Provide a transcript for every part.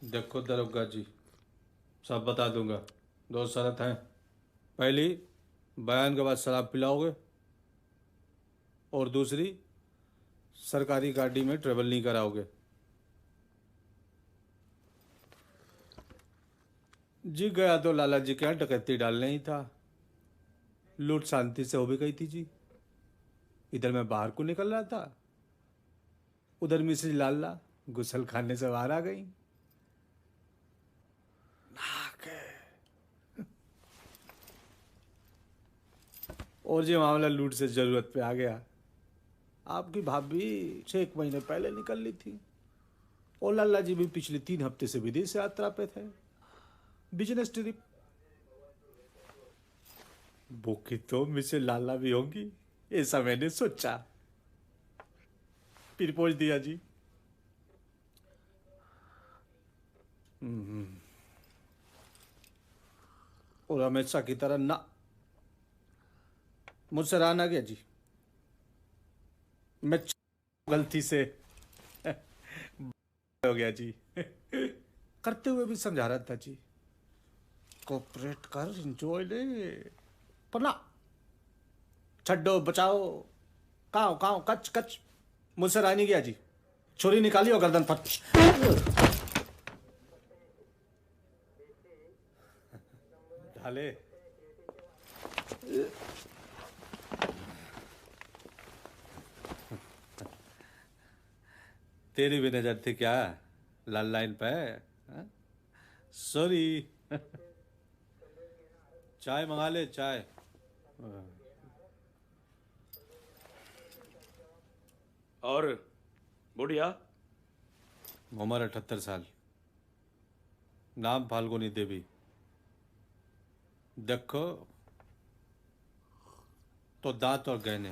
देखो दरोगा जी, सब बता दूंगा। दो शर्त हैं। पहली, बयान के बाद शराब पिलाओगे, और दूसरी, सरकारी गाड़ी में ट्रेवल नहीं कराओगे। जी गया तो लाला जी के यहाँ डकैती डालने ही था। लूट शांति से हो भी गई थी जी। इधर मैं बाहर को निकल रहा था, उधर मिसेज लाला गुसल खाने से बाहर आ गई। और ये मामला लूट से जरूरत पे आ गया। आपकी भाभी 6 महीने पहले निकल ली थी, और लाला जी भी पिछले 3 हफ्ते से विदेश यात्रा पे थे, बिजनेस ट्रिप। भूखी तो मिसेज लाला भी होंगी, ऐसा मैंने सोचा, फिर पहुंच दिया जी। और हमेशा की तरह ना, मुझसे रहा ना गया जी। मैं गलती से हो गया जी। करते हुए भी समझा रहा था जी, कोऑपरेट कर, एंजॉय ले, पर ना, छड्डो बचाओ, काओ काओ कच कच। मुझसे रहा नहीं गया जी। छुरी निकाली और गर्दन पर ढाले। तेरी भी नजर थी क्या लाल लाइन पे? सॉरी। चाय मंगा ले, चाय। और बुढ़िया? उम्र 78 साल, नाम फाल्गुनी देवी। देखो तो दांत और गहने,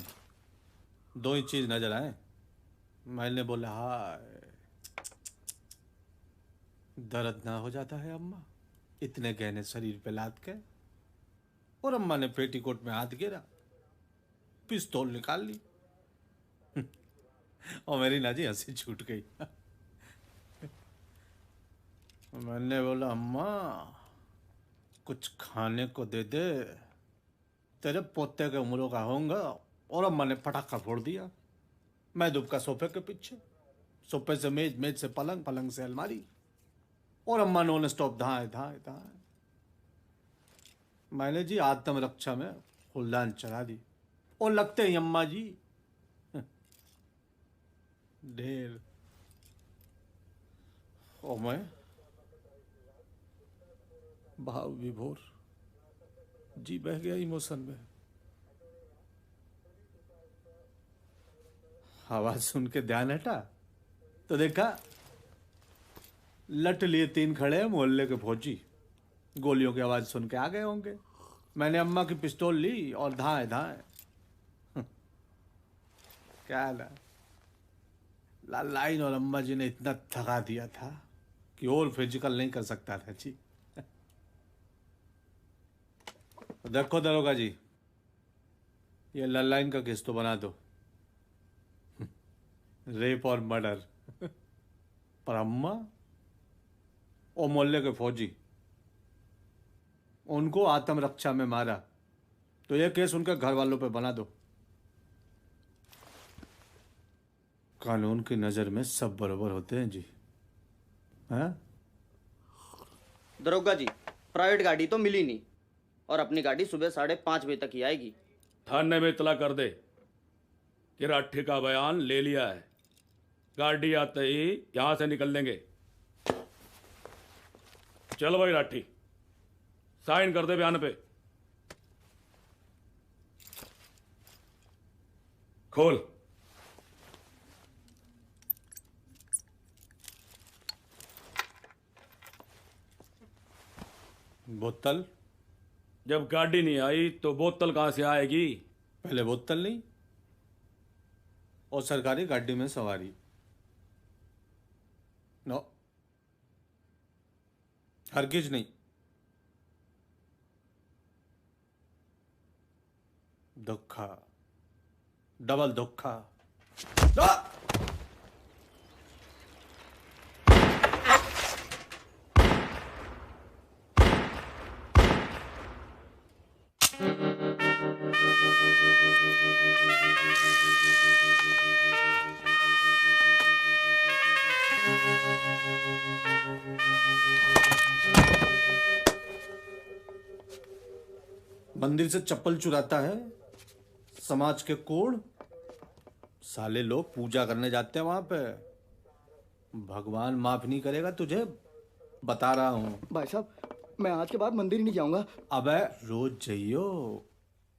दो ही चीज नजर आए। मैंने बोला हाय, दर्द ना हो जाता है अम्मा, इतने गहने शरीर पे लाद के। और अम्मा ने पेटीकोट में हाथ गिरा, पिस्तौल निकाल ली, और मेरी नाजी हंसी छूट गई। मैंने बोला अम्मा, कुछ खाने को दे दे, तेरे पोते के उम्रों का होऊंगा। और अम्मा ने पटाखा फोड़ दिया। मैं दुबका सोफे के पीछे, सोफे से मेज, मेज से पलंग, पलंग से अलमारी, और अम्मा नॉन स्टॉप धाए धाए धाए। मैंने जी आत्मरक्षा में फुलदान चढ़ा दी, और लगते ही अम्मा जी ढेर। और मैं भाव विभोर, जी बह गया इमोशन में। आवाज सुन के ध्यान हटा तो देखा, लट लिए 3 खड़े हैं मोहल्ले के फौजी। गोलियों की आवाज सुन के आ गए होंगे। मैंने अम्मा की पिस्तौल ली और धाए धाए। क्या ना, लाइन और अम्मा जी ने इतना थका दिया था कि और फिजिकल नहीं कर सकता था जी। देखो दरोगा जी, ये ललाइन का केस तो बना दो, रेप और मर्डर। पर अम्मा और मोहल्ले के फौजी, उनको आत्मरक्षा में मारा, तो ये केस उनके घर वालों पे बना दो। कानून की नजर में सब बराबर होते हैं जी। हैं? दरोगा जी, प्राइवेट गाड़ी तो मिली नहीं, और अपनी गाड़ी सुबह 5:30 बजे तक ही आएगी। थाने में इतला कर दे कि राठी का बयान ले लिया है, गाड़ी आते ही यहां से निकल लेंगे। चलो भाई राठी, साइन कर दे बयान पे। खोल। बोतल? जब गाड़ी नहीं आई तो बोतल कहां से आएगी? पहले बोतल नहीं और सरकारी गाड़ी में सवारी। नो, हरगिज नहीं। धोखा, डबल धोखा। मंदिर से चप्पल चुराता है, समाज के कोड। साले लोग पूजा करने जाते हैं वहां पे। भगवान माफ नहीं करेगा तुझे, बता रहा हूं। भाई साहब, मैं आज के बाद मंदिर ही नहीं जाऊंगा। अबे रोज जाइयो,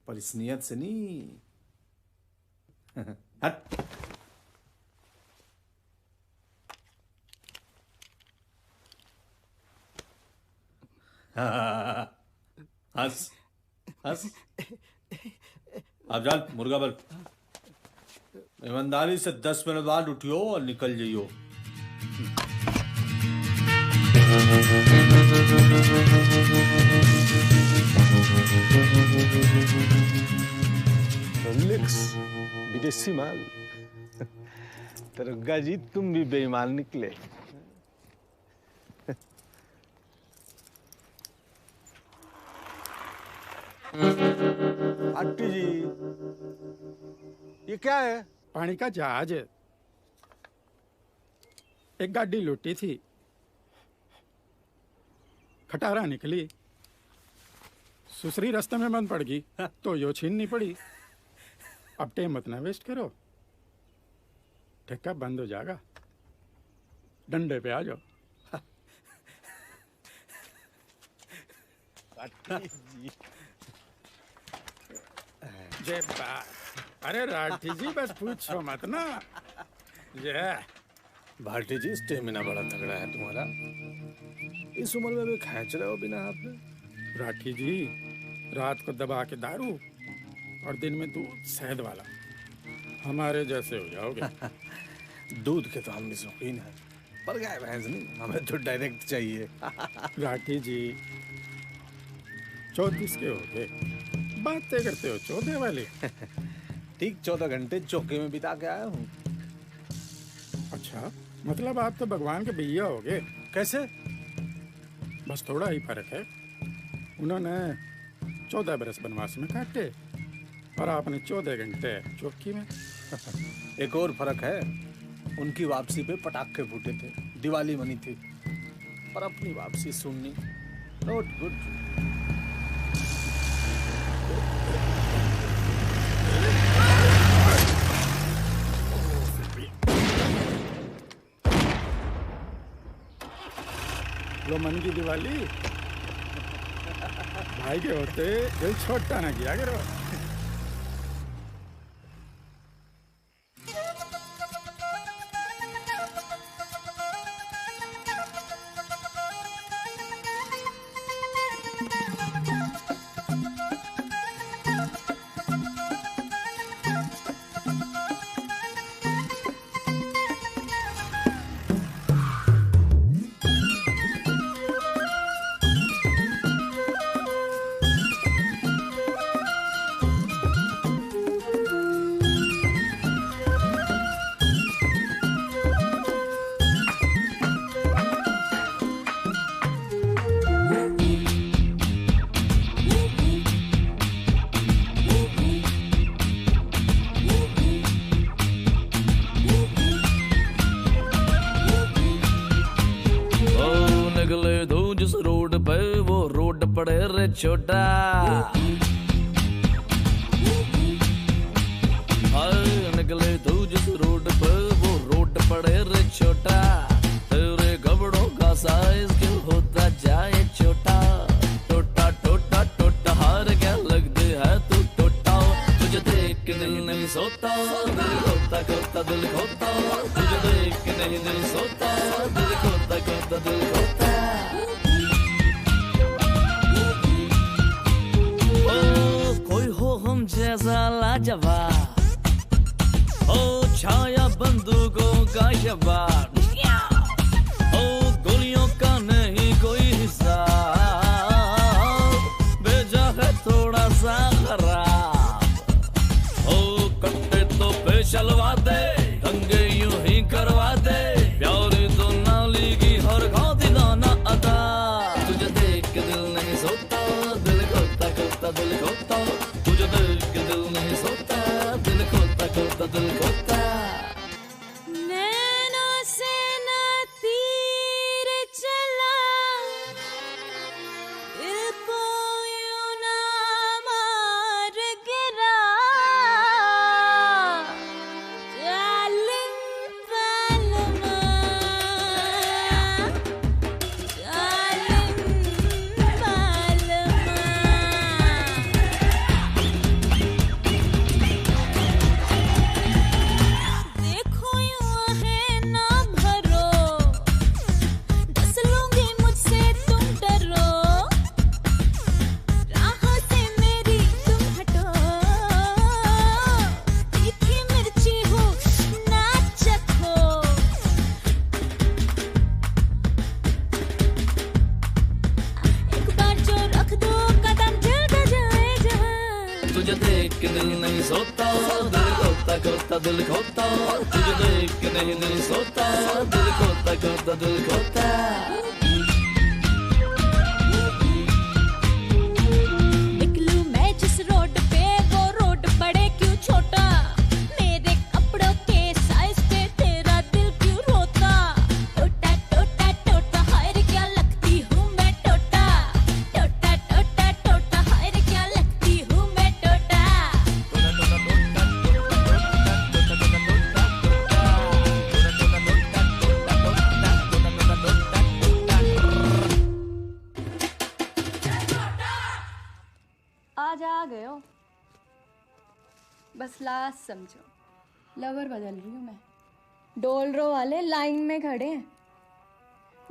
पर इस नियत से नहीं। हट। हंस हंस। अब जान मुर्गा बल। ईमानदारी से 10 मिनट बाद उठियो और निकल जाइयो। रोलेक्स विदेशी माल। दरोगा जी, तुम भी बेईमान निकले। आंटी जी, ये क्या है? पानी का जहाज है। एक गाड़ी लूटी थी, खटारा निकली, सुसरी रास्ते में बंद पड़ गई तो यो छीननी पड़ी। अब टाइम मत ना वेस्ट करो, ठेका बंद हो जाएगा। डंडे पे आ जाओ। जय बात। अरे राठी जी, बस पूछो मत ना। जय भाटी जी, स्टेमिना बड़ा तगड़ा है तुम्हारा। इस उम्र में भी खींच रहे हो बिना हाथ में। राठी जी, रात को दबा के दारू और दिन में दूध शहद वाला, हमारे जैसे हो जाओगे। दूध के तो हम भी शौकीन हैं, पर गाय भैंस नहीं, हमें तो डायरेक्ट चाहिए। राठी जी, 34 के हो गए, बातें करते हो 14 वाली। ठीक 14 घंटे चौके में बिता के आया हूँ। अच्छा, मतलब आप तो भगवान के भैया हो गए। कैसे? बस थोड़ा ही फर्क है। उन्होंने 14 बरस बनवास में काटे और आपने 14 घंटे चौकी में। एक और फर्क है, उनकी वापसी पे पटाखे फूटे थे, दिवाली मनी थी, पर अपनी वापसी सुननी। Not good. वो मन की दिवाली भाई के होते दिल छोटा ना किया करो। छोटा निकले तू जिस रोड पर, वो रोड पड़े नहीं सोता, दिल खोता खोता दिल खोता। ओ कोई हो हम जैसा लाजवाब, ओ छाया बंदूकों का शबाब, ओ गोलियों का नहीं कोई हिसाब, भेजा है थोड़ा सा खराब। ओ कट्टे तो पे चलवा दे, दंगे यूं ही करवा दे, प्यारी तो नाली की हर गाती गाना अदा। तुझे देख के दिल नहीं सोता, दिल खोता खोता दिल खोता, तुझे देख के दिल नहीं सोता, दिल खोता खोता दिल खोता। नैनों से ना तीर चला, दिल को यूं ना मार गिरा, डार्लिंग पालमा, डार्लिंग पालमा। देखो यूं है ना भरो, डस लूंगी मुझसे तुम डरो, राहों से मेरी तुम हटो, तीखी मिर्ची हो ना चखो। एक बार जो रख दो कदम चलता जाए जहां। तुझे देख के दिल नहीं सोता, दिल खोता खोता दिल खोता, तुझे देख के नहीं सोता, दिल खोता खोता दिल खोता। निकलूं मैं जिस रोड पे वो रोड पड़े क्यों छोटा, मेरे कपड़ों के साइज पे तेरा दिल क्यों रोता। टोटा टोटा टोटा हाय रे क्या लगती हूँ मैं टोटा, टोटा टोटा टोटा हाय रे क्या लगती हूँ मैं टोटा। आज आ गए हो, बस लास्ट समझो, लवर बदल रही हूँ मैं। डोलरो वाले लाइन में खड़े हैं,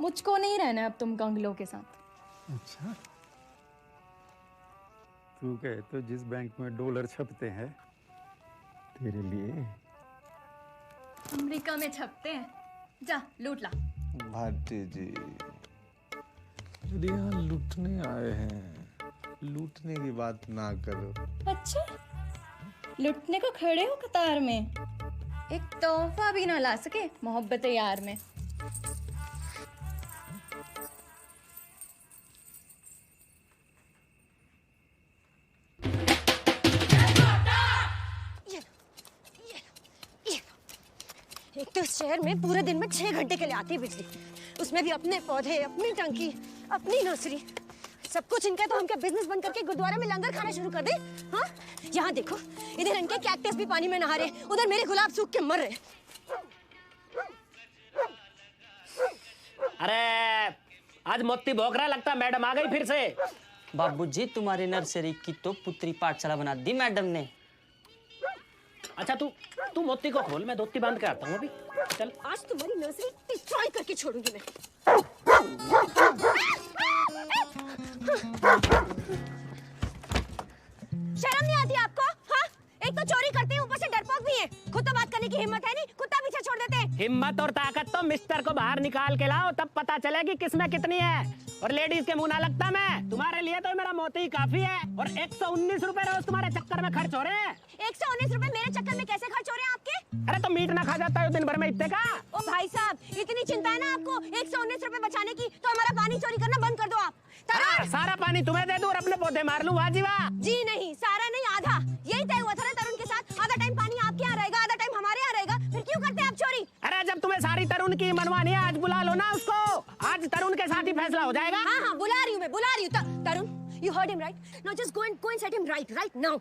मुझको नहीं रहना अब तुम कंगलों के साथ। अच्छा, तू कहे तो जिस बैंक में डॉलर छपते हैं तेरे लिए अमेरिका में छपते हैं, जा लूट ला। भाटी जी, यहाँ लूटने आए हैं, लूटने की बात ना करो। अच्छा, लुटने को खड़े हो कतार में, एक तोहफा भी ना ला सके मोहब्बत यार में। एक तो इस शहर में पूरे दिन में 6 घंटे के लिए आती है बिजली, उसमें भी अपने पौधे, अपनी टंकी, अपनी नर्सरी, सब कुछ इनका है तो हम क्या बिजनेस बंद करके गुरुद्वारा में लंगर खाना शुरू कर दे? हाँ, यहाँ देखो, इधर इनके कैक्टस भी पानी में नहा रहे, उधर मेरे गुलाब सूख के मर रहे। अरे आज मोती भौंक रहा लगता, मैडम आ गई फिर से। बाबूजी तुम्हारी नर्सरी की तो पुत्री पाठशाला बना दी मैडम ने। अच्छा तू मोती को खोल, मैं धोती बांध के आता हूँ अभी। चल, आज तुम्हारी नर्सरी डिस्ट्रॉय करके छोड़ूंगी मैं। शर्म नहीं आती आपको? हाँ, एक तो चोरी करते हैं, ऊपर से डरपोक भी है। खुद तो बात करने की हिम्मत है नहीं, कुत्ता पीछे छोड़ देते हैं। हिम्मत और ताकत तो मिस्टर को बाहर निकाल के लाओ, तब पता चलेगी किसमें कितनी है। और लेडीज के मुंह ना लगता मैं, तुम्हारे लिए तो मेरा मोती काफी है। और 119 रुपए रोज तुम्हारे चक्कर में खर्च हो रहे हैं। 119 रुपए मेरे चक्कर में कैसे खर्च हो रहे हैं आपके? अरे तो मीट ना खा जाता है दिन भर में इतने का। ओ भाई साहब, इतनी चिंता है ना आपको 119 रुपए बचाने की, तो हमारा पानी चोरी करना बंद कर दो आप। हाँ, सारा पानी तुम्हें दे दूं और अपने पौधे मार लूं, वाह जी वाह। जी नहीं, सारा नहीं, आधा। यही तय हुआ था ना तरुण के साथ, आधा टाइम पानी आपके यहाँ रहेगा, आधा टाइम हमारे यहाँ रहेगा। फिर क्यों करते हैं आप चोरी? अरे जब तुम्हें सारी तरुण की मनवानी है, आज बुला लो ना उसको। आज तरुण के साथ ही फैसला हो जाएगा। हाँ हाँ, बुला रही हूँ मैं, बुला रही हूँ। तरुण, you heard him right? Now just go and set him right now.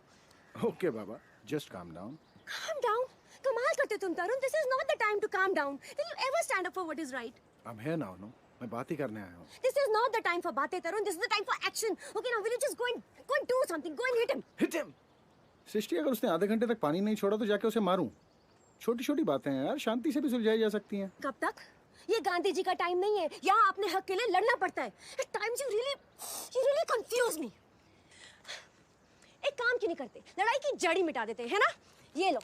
Okay, Baba, just calm down. Calm down? कमाल करते तुम तरुण। This is not the time to calm down. Will you ever stand up for what is right? I'm here now, no? मैं बात ही करने आया हूँ। This is not the time for बातें तरुण. This is the time for action. Okay, now will you just go and do something? Go and hit him. Hit him. सृष्टि, अगर उसने आधे घंटे तक पानी नहीं छोड़ा तो जाके उसे मारूं। छोटी छोटी बातें हैं यार, शांति से भी सुलझाई जा सकती हैं। कब तक? ये गांधी जी का टाइम नहीं है, यहाँ अपने हक के लिए लड़ना पड़ता है। At times you really confuse me. एक काम क्यों नहीं करते, लड़ाई की जड़ ही मिटा देते हैं, है ना? ये लो,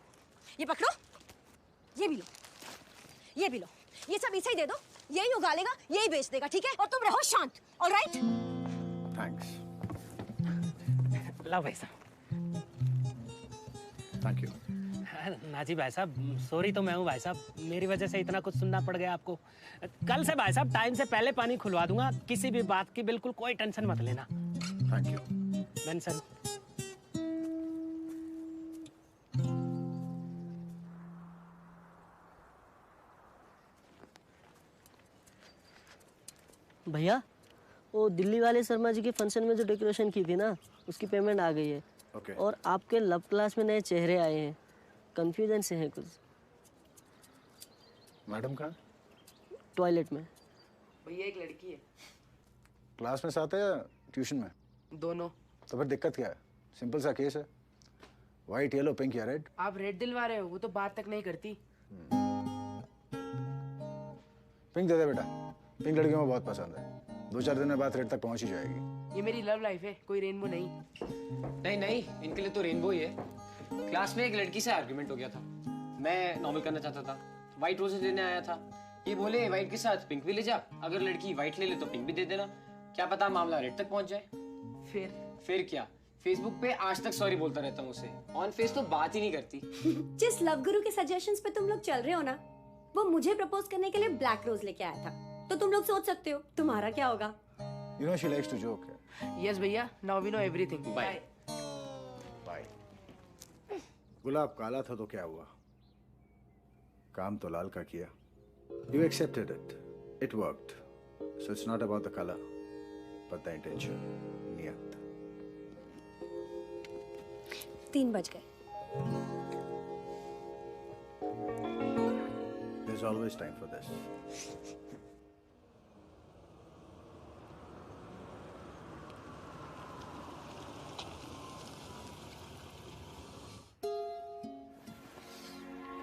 ये पकड़ो, ये भी लो, ये भी लो, ये सब इसे ही दे दो, यही उगा लेगा, यही बेच देगा, ठीक है? और तुम रहो शांत, ऑलराइट? थैंक्स। लो भाई साहब। Thank you. नाजी भाई साहब, सॉरी तो मैं हूँ भाई साहब, मेरी वजह से इतना कुछ सुनना पड़ गया आपको। कल से भाई साहब टाइम से पहले पानी खुलवा दूंगा, किसी भी बात की बिल्कुल कोई टेंशन मत लेना। Thank you. मेंशन। भैया, वो दिल्ली वाले शर्मा जी के फंक्शन में जो डेकोरेशन की थी ना, उसकी पेमेंट आ गई है। Okay. और आपके लव क्लास में नए चेहरे आए हैं, कंफ्यूजन से हैं कुछ। मैडम कहाँ? टॉयलेट में। भैया एक लड़की है। क्लास में साथ है या ट्यूशन में? दोनों। तो फिर दिक्कत क्या है? सिंपल सा केस है, व्हाइट येलो पिंक या रेड। आप रेड दिलवा रहे हो, वो तो बात तक नहीं करती। पिंक दे दे बेटा, पिंक लड़कियों को बहुत पसंद है, 2-4 दिन में बात रेड तक पहुंच ही जाएगी। ये मेरी लव लाइफ है, कोई रेनबो नहीं। नहीं नहीं, इनके लिए तो रेनबो ही है। क्लास में एक लड़की से आर्गुमेंट हो गया था, मैं नॉर्मल करना चाहता था, व्हाइट रोजेस लेने आया था, ये बोले व्हाइट के साथ पिंक भी ले जा, अगर लड़की व्हाइट ले ले तो पिंक भी दे देना, क्या पता मामला रेड तक पहुंच जाए। फिर क्या, फेसबुक पे आज तक सॉरी बोलता रहता हूँ उसे, ऑन फेस तो बात ही नहीं करती। जिस लव गुरु के सजेशंस पे तुम लोग चल रहे हो ना, वो मुझे प्रपोज करने के लिए ब्लैक रोज लेके आया था, तो तुम लोग सोच सकते हो तुम्हारा क्या होगा। You know she likes to joke. Yes भैया, now we know everything. Bye. Bye. गुलाब काला था तो क्या हुआ, काम तो लाल का किया। You accepted it. It worked. So it's not about the color, but the intention. नियत। 3 बज गए। There's always time for this.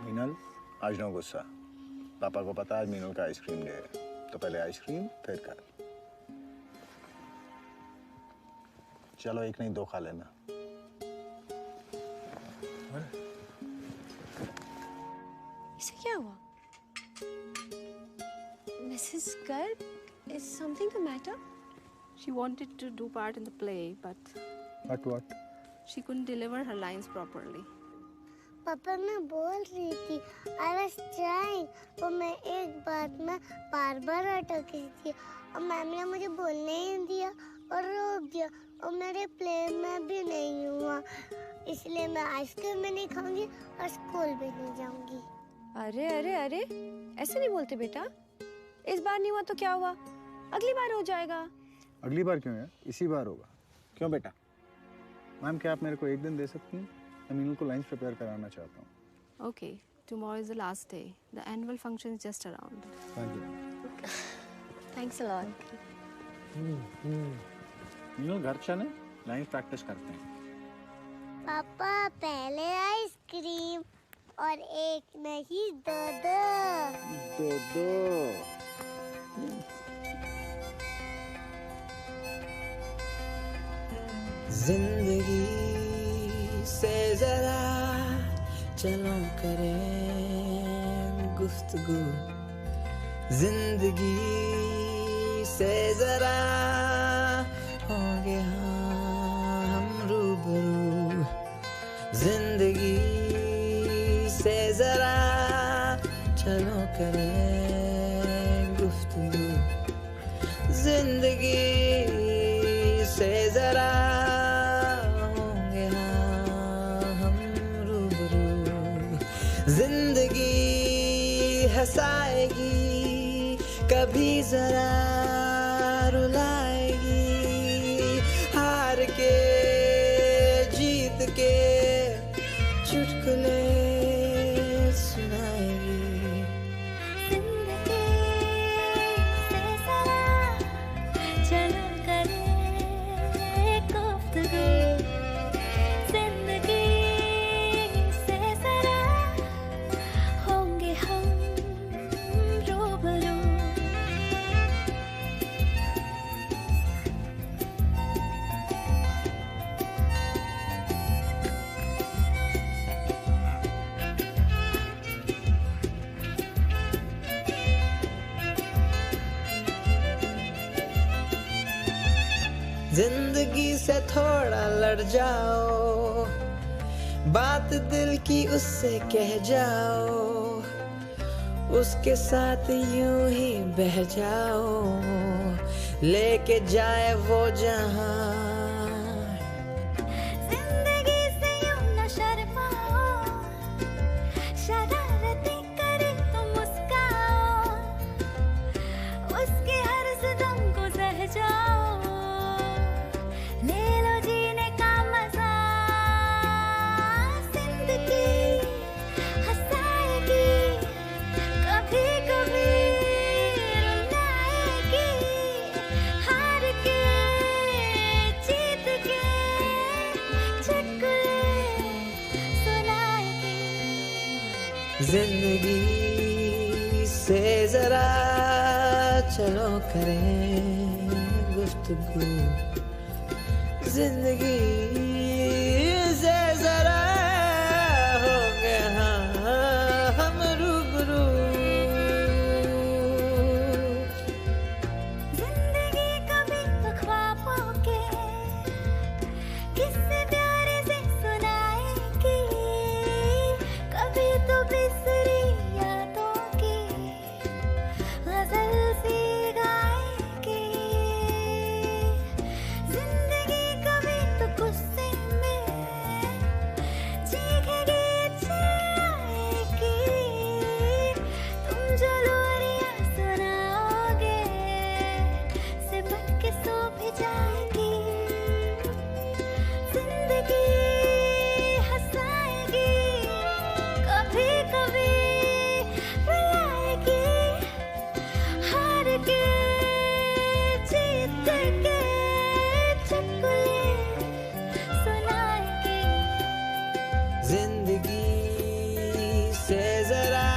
Meenal, आज नो गुस्सा, पापा को पता आज मीनल का आइसक्रीम डे है, तो पहले आइसक्रीम फिर कर। चलो एक नहीं 2 खा लेना। इसे क्या हुआ? Mrs. Garg, is something the matter? She wanted to do part in the play, but What? she couldn't deliver her lines properly. पापा मैं बोल रही थी, I was trying, वो मैं एक बात में बार-बार अटक रही थी और मैम ने मुझे बोलने ही नहीं दिया और रोक दिया और मेरे प्ले में भी नहीं हुआ, इसलिए मैं आइसक्रीम भी नहीं खाऊंगी और स्कूल भी नहीं जाऊंगी। अरे अरे अरे, ऐसे नहीं बोलते बेटा, इस बार नहीं हुआ तो क्या हुआ, अगली बार हो जाएगा। अगली बार क्यों है, इसी बार होगा। क्यों बेटा? मैम क्या आप मेरे को एक दिन दे सकती हैं? मैं मीनू को लाइन्स प्रिपेयर कराना चाहता हूँ। Okay, tomorrow is the last day. The annual function is just around. Thank you. Thanks a lot. Meenu घर चले, लाइन्स प्रैक्टिस करते हैं। पापा पहले आइसक्रीम और एक नहीं 2-2। जिंदगी से जरा चलो करें गुफ्तगू, जिंदगी से जरा होंगे हम रूबरू, जिंदगी से जरा चलो करें गुफ्तगू, जिंदगी से जरा जिंदगी हंसाएगी कभी जरा रुलाएगी, हार के जीत के चुटकुले सुनाएगी। चलो करें गुफ्तगू, जिंदगी से जरा होंगे हम रूबरू, जिंदगी से थोड़ा लड़ जाओ, बात दिल की उससे कह जाओ, उसके साथ यूं ही बह जाओ, लेके जाए वो जहां। जिंदगी से यूं न शर्माओ, शरारतें करे तो मुस्काओ, उसके हर सदम को सह जाओ, ले लो जीने का मजा। जिंदगी हंसाएगी, कभी कभी रुलाएगी, हार के जीत के चुटकुले सुनाएगी। जिंदगी से जरा चलो करें गुफ्तगू, जिंदगी से जरा हो गए हम रूबरू। जिंदगी कभी तो ख्वाबों के किस्से प्यारे से सुनाएगी, कभी तो बिसरी यादों की गजल सी गाएगी। जिंदगी कभी तो गुस्से में चीखेगी, चिल्लाएगी, तुम जो लोरियां सुनाओगे सिमट के सो भी जाएगी। जिंदगी हंसाएगी, कभी कभी रुलाएगी, हार के जीत के चुटकुले सुनाएगी। जिंदगी से जरा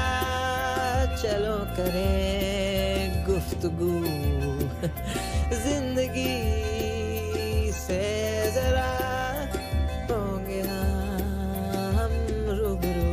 चलो करें गुफ्तगू, जिंदगी से जरा होंगे हम रूबरू।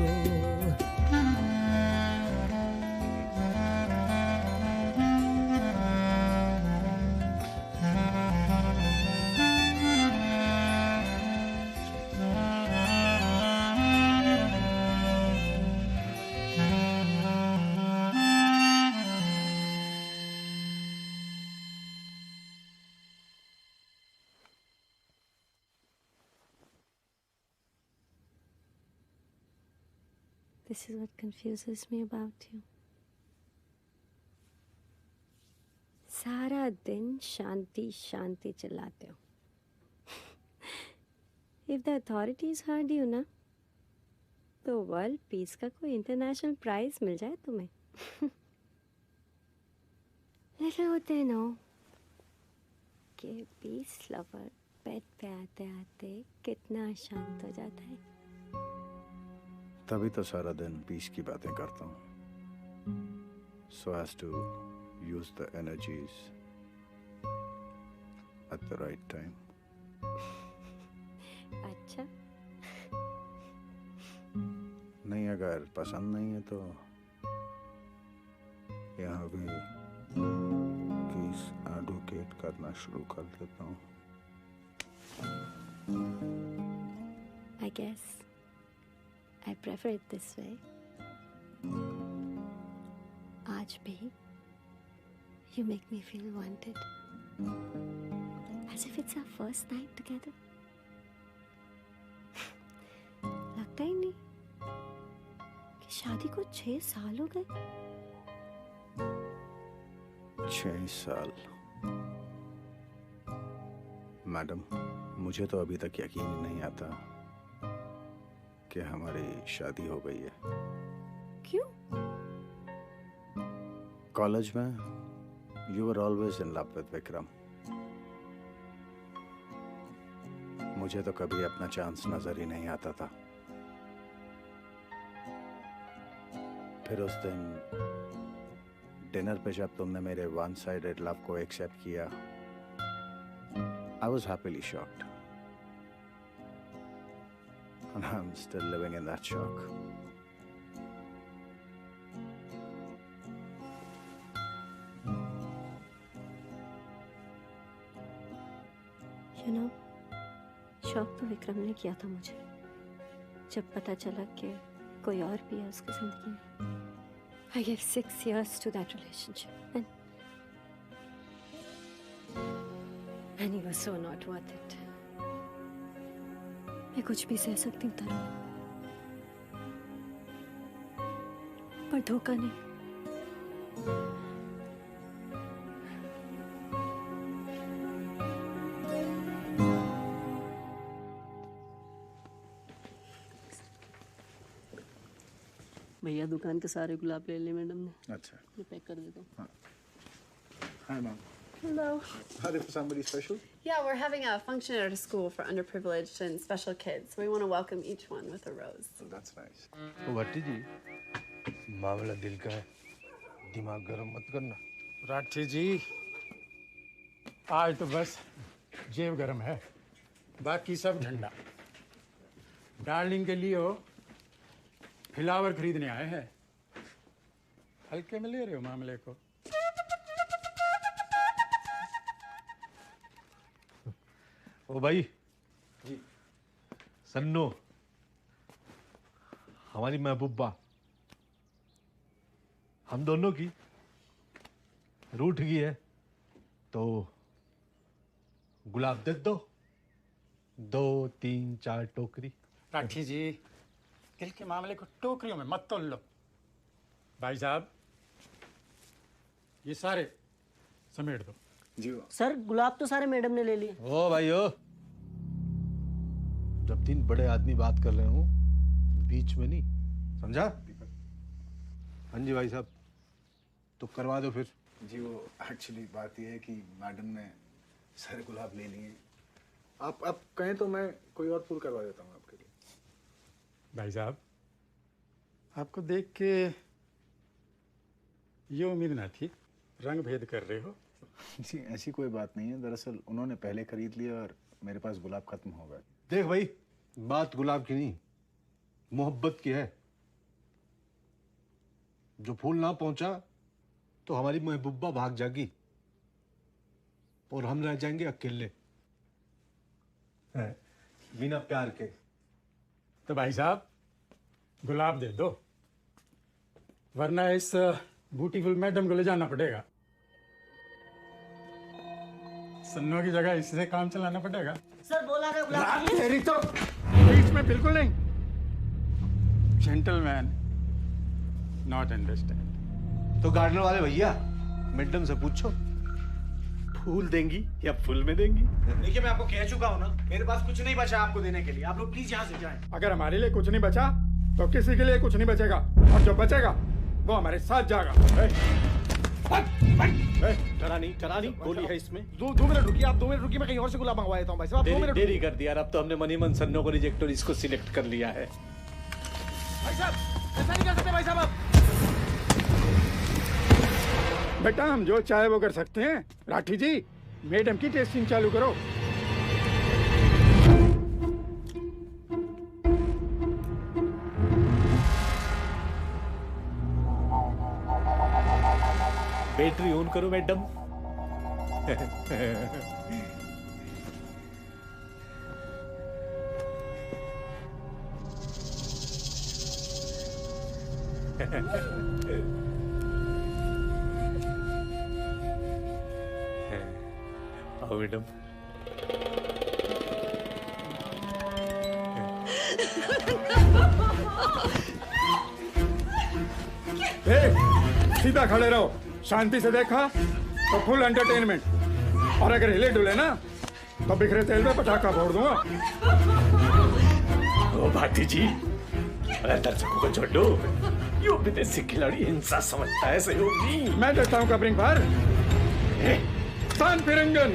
This is what confuses me about you. सारा दिन शांति शांति चिल्लाते हो। If the authorities heard you ना, तो वर्ल्ड पीस का कोई इंटरनेशनल प्राइज मिल जाए तुम्हें। Little होते नो कि पीस लवर बेड पे आते आते कितना शांत हो जाता है। तभी तो सारा दिन पीस की बातें करता हूँ, so as to use the energies at the right time. अच्छा, नहीं, अगर पसंद नहीं है तो यहाँ भी केस एडवोकेट करना शुरू कर देता हूँ। I guess I prefer it this way. आज भी you make me feel wanted, as if it's our first night together. लगता ही नहीं कि शादी को 6 साल हो गए। 6 साल? मैडम, मुझे तो अभी तक यकीन ही नहीं आता कि हमारी शादी हो गई है। क्यों? कॉलेज में you were always in love with Vikram. मुझे तो कभी अपना चांस नजर ही नहीं आता था। फिर उस दिन डिनर पे जब तुमने मेरे वन साइडेड लव को एक्सेप्ट किया, I was happily shocked. And I'm still living in that shock. You know, शौक तो विक्रम ने किया था मुझे, जब पता चला कि कोई और भी है उसकी जिंदगी में। I gave 6 years to that relationship and he was so not worth it. मैं कुछ भी सह सकती हूँ तरुण, पर धोखा नहीं। भैया दुकान के सारे गुलाब ले लिए मैडम ने। अच्छा। ये पैक कर देता हूँ। Hi, ma'am. Hello. Are they for somebody special? Yeah, we're having a function at our school for underprivileged and special kids. We want to welcome each one with a rose. Oh, that's nice. भट्टी जी, मामला दिल का है, दिमाग गरम मत करना। राठी जी, आज तो बस जेब गरम है, बाकी सब ठंडा। डार्लिंग के लिए हो फ्लावर खरीदने आए हैं, हल्के में ले रहे हो मामले को। ओ भाई जी, सन्नो, हमारी महबूबा, हम दोनों की रूठ गई है, तो गुलाब दे दो, 2 3 4 टोकरी। राठी जी, दिल के मामले को टोकरियों में मत तोल लो। भाई साहब, ये सारे समेट दो। जी सर, गुलाब तो सारे मैडम ने ले लिए। ओ भाई ओ, जब 3 बड़े आदमी बात कर रहे हो, बीच में नहीं, समझा? हाँ जी भाई साहब, तो करवा दो फिर। जी वो एक्चुअली बात ये है कि मैडम ने सारे गुलाब ले लिए। आप कहें तो मैं कोई और फूल करवा देता हूँ आपके लिए। भाई साहब, आपको देख के ये उम्मीद ना थी, रंग भेद कर रहे हो। जी ऐसी कोई बात नहीं है, दरअसल उन्होंने पहले खरीद लिया और मेरे पास गुलाब खत्म हो गए। देख भाई, बात गुलाब की नहीं, मोहब्बत की है। जो फूल ना पहुंचा तो हमारी महबूबा भाग जाएगी और हम रह जाएंगे अकेले, बिना प्यार के। तो भाई साहब, गुलाब दे दो, वरना इस ब्यूटीफुल मैडम को ले जाना पड़ेगा। सन्नो की जगह इससे काम चलाना पड़ेगा। सर बोला था गुलाब तेरी तो बीच में बिल्कुल नहीं। Gentleman not understand. तो गार्डनर वाले भैया, मैडम से पूछो, फूल देंगी या फूल में देंगी? देखिए, मैं आपको कह चुका हूँ ना, मेरे पास कुछ नहीं बचा आपको देने के लिए। आप लोग प्लीज यहाँ से जाएं। अगर हमारे लिए कुछ नहीं बचा तो किसी के लिए कुछ नहीं बचेगा, और जो बचेगा वो हमारे साथ जाएगा। डरा नहीं, गोली है इसमें। 2 मिनट रुकिए, आप 2 मिनट रुकिए, मैं कहीं और से गुलाब मंगवा देता हूँ भाई साहब। 2 मिनट देरी कर दिया, अब तो हमने मनी मन सन्नो को रिजेक्ट और इसको सिलेक्ट कर लिया है। भाई साहब, ऐसा नहीं कर सकते भाई साहब आप। बेटा, हम जो चाहे वो कर सकते हैं। राठी जी, मैडम की टेस्टिंग चालू करो। बैटरी ऑन करो मैडम। आओ मैडम। सीधा खड़े रहो, शांति से देखा तो फुल एंटरटेनमेंट, और अगर हिले डुले ना तो बिखरे तेल में पटाखा फोड़ दूंगा। ओ भाटी जी, अरे दर्शकों को छोड़ दो, यो विदेशी खिलाड़ी हिंसा समझता है सहयोगी। मैं देता हूँ कवरिंग पर सान फिरंगन।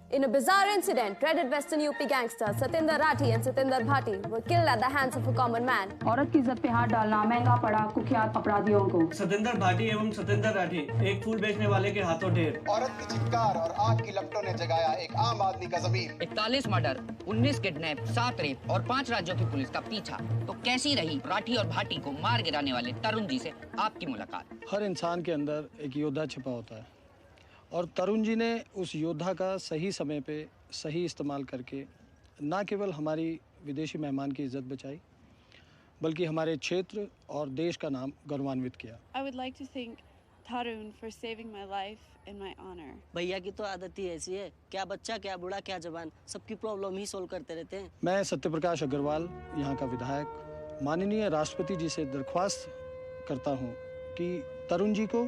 In a bizarre incident, dreaded Western UP gangsters Satinder Rathi and Satinder Bhati were killed at the hands of a common man. औरत की इज्जत पे हाथ डालना महंगा पड़ा कुख्यात अपराधियों को। सतिंदर भाटी एवं सतिंदर राठी एक फूल बेचने वाले के हाथों ढेर। औरत की चित्कार और आग की लपटों ने जगाया एक आम आदमी का ज़मीर। 41 मर्डर, 19 किडनैप, 7 रेप और 5 राज्यों की पुलिस का पीछा। तो कैसी रही राठी और भाटी को मार गिराने वाले तरुण जी से आपकी मुलाकात? हर इंसान के अंदर एक योद्धा छिपा होता है और तरुण जी ने उस योद्धा का सही समय पे सही इस्तेमाल करके ना केवल हमारी विदेशी मेहमान की इज्जत बचाई बल्कि हमारे क्षेत्र और देश का नाम गौरवान्वित किया। I would like to thank Tarun for saving my life and my honor. भैया की तो आदत ही ऐसी है, क्या बच्चा क्या बूढ़ा क्या जवान, सबकी प्रॉब्लम ही सोल्व करते रहते हैं। मैं सत्यप्रकाश अग्रवाल यहाँ का विधायक माननीय राष्ट्रपति जी से दरख्वास्त करता हूँ कि तरुण जी को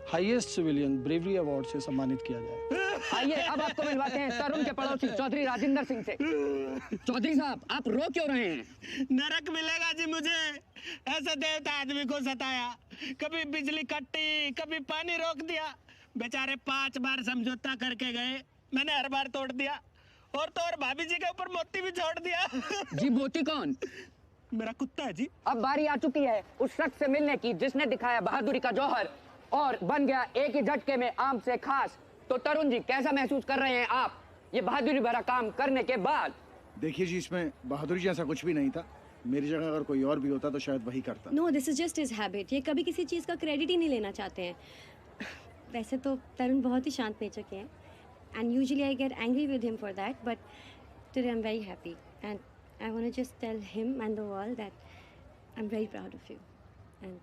हाईएस्ट सिविलियन ब्रेवरी अवार्ड से सम्मानित किया जाए। आइए अब आपको मिलवाते हैं तरुण के पड़ोसी चौधरी राजेंद्र सिंह से। चौधरी साहब, आप रो क्यों रहे हैं? नरक मिलेगा जी मुझे, ऐसे देवता आदमी को सताया, कभी बिजली कट्टी, कभी पानी रोक दिया। बेचारे 5 बार समझौता करके गए, मैंने हर बार तोड़ दिया। और तो और भाभी जी के ऊपर मोती भी छोड़ दिया। जी मोती कौन? मेरा कुत्ता है जी। अब बारी आ चुकी है उस शख्स से मिलने की जिसने दिखाया बहादुरी का जौहर और बन गया एक ही झटके में आम से खास। तो तरुण जी, कैसा महसूस कर रहे हैं आप ये बहादुरी भरा काम करने के बाद? देखिए जी, इसमें बहादुरी जैसा कुछ भी नहीं था। मेरी जगह अगर कोई और भी होता तो शायद वही करता। No, this is just his habit. ये कभी किसी चीज़ का क्रेडिट ही नहीं लेना चाहते हैं। वैसे तो तरुण बहुत ही शांत नेचर के हैं and usually I get angry with him for that, but today I am very happy and I want to just tell him and the world that I am very proud of you and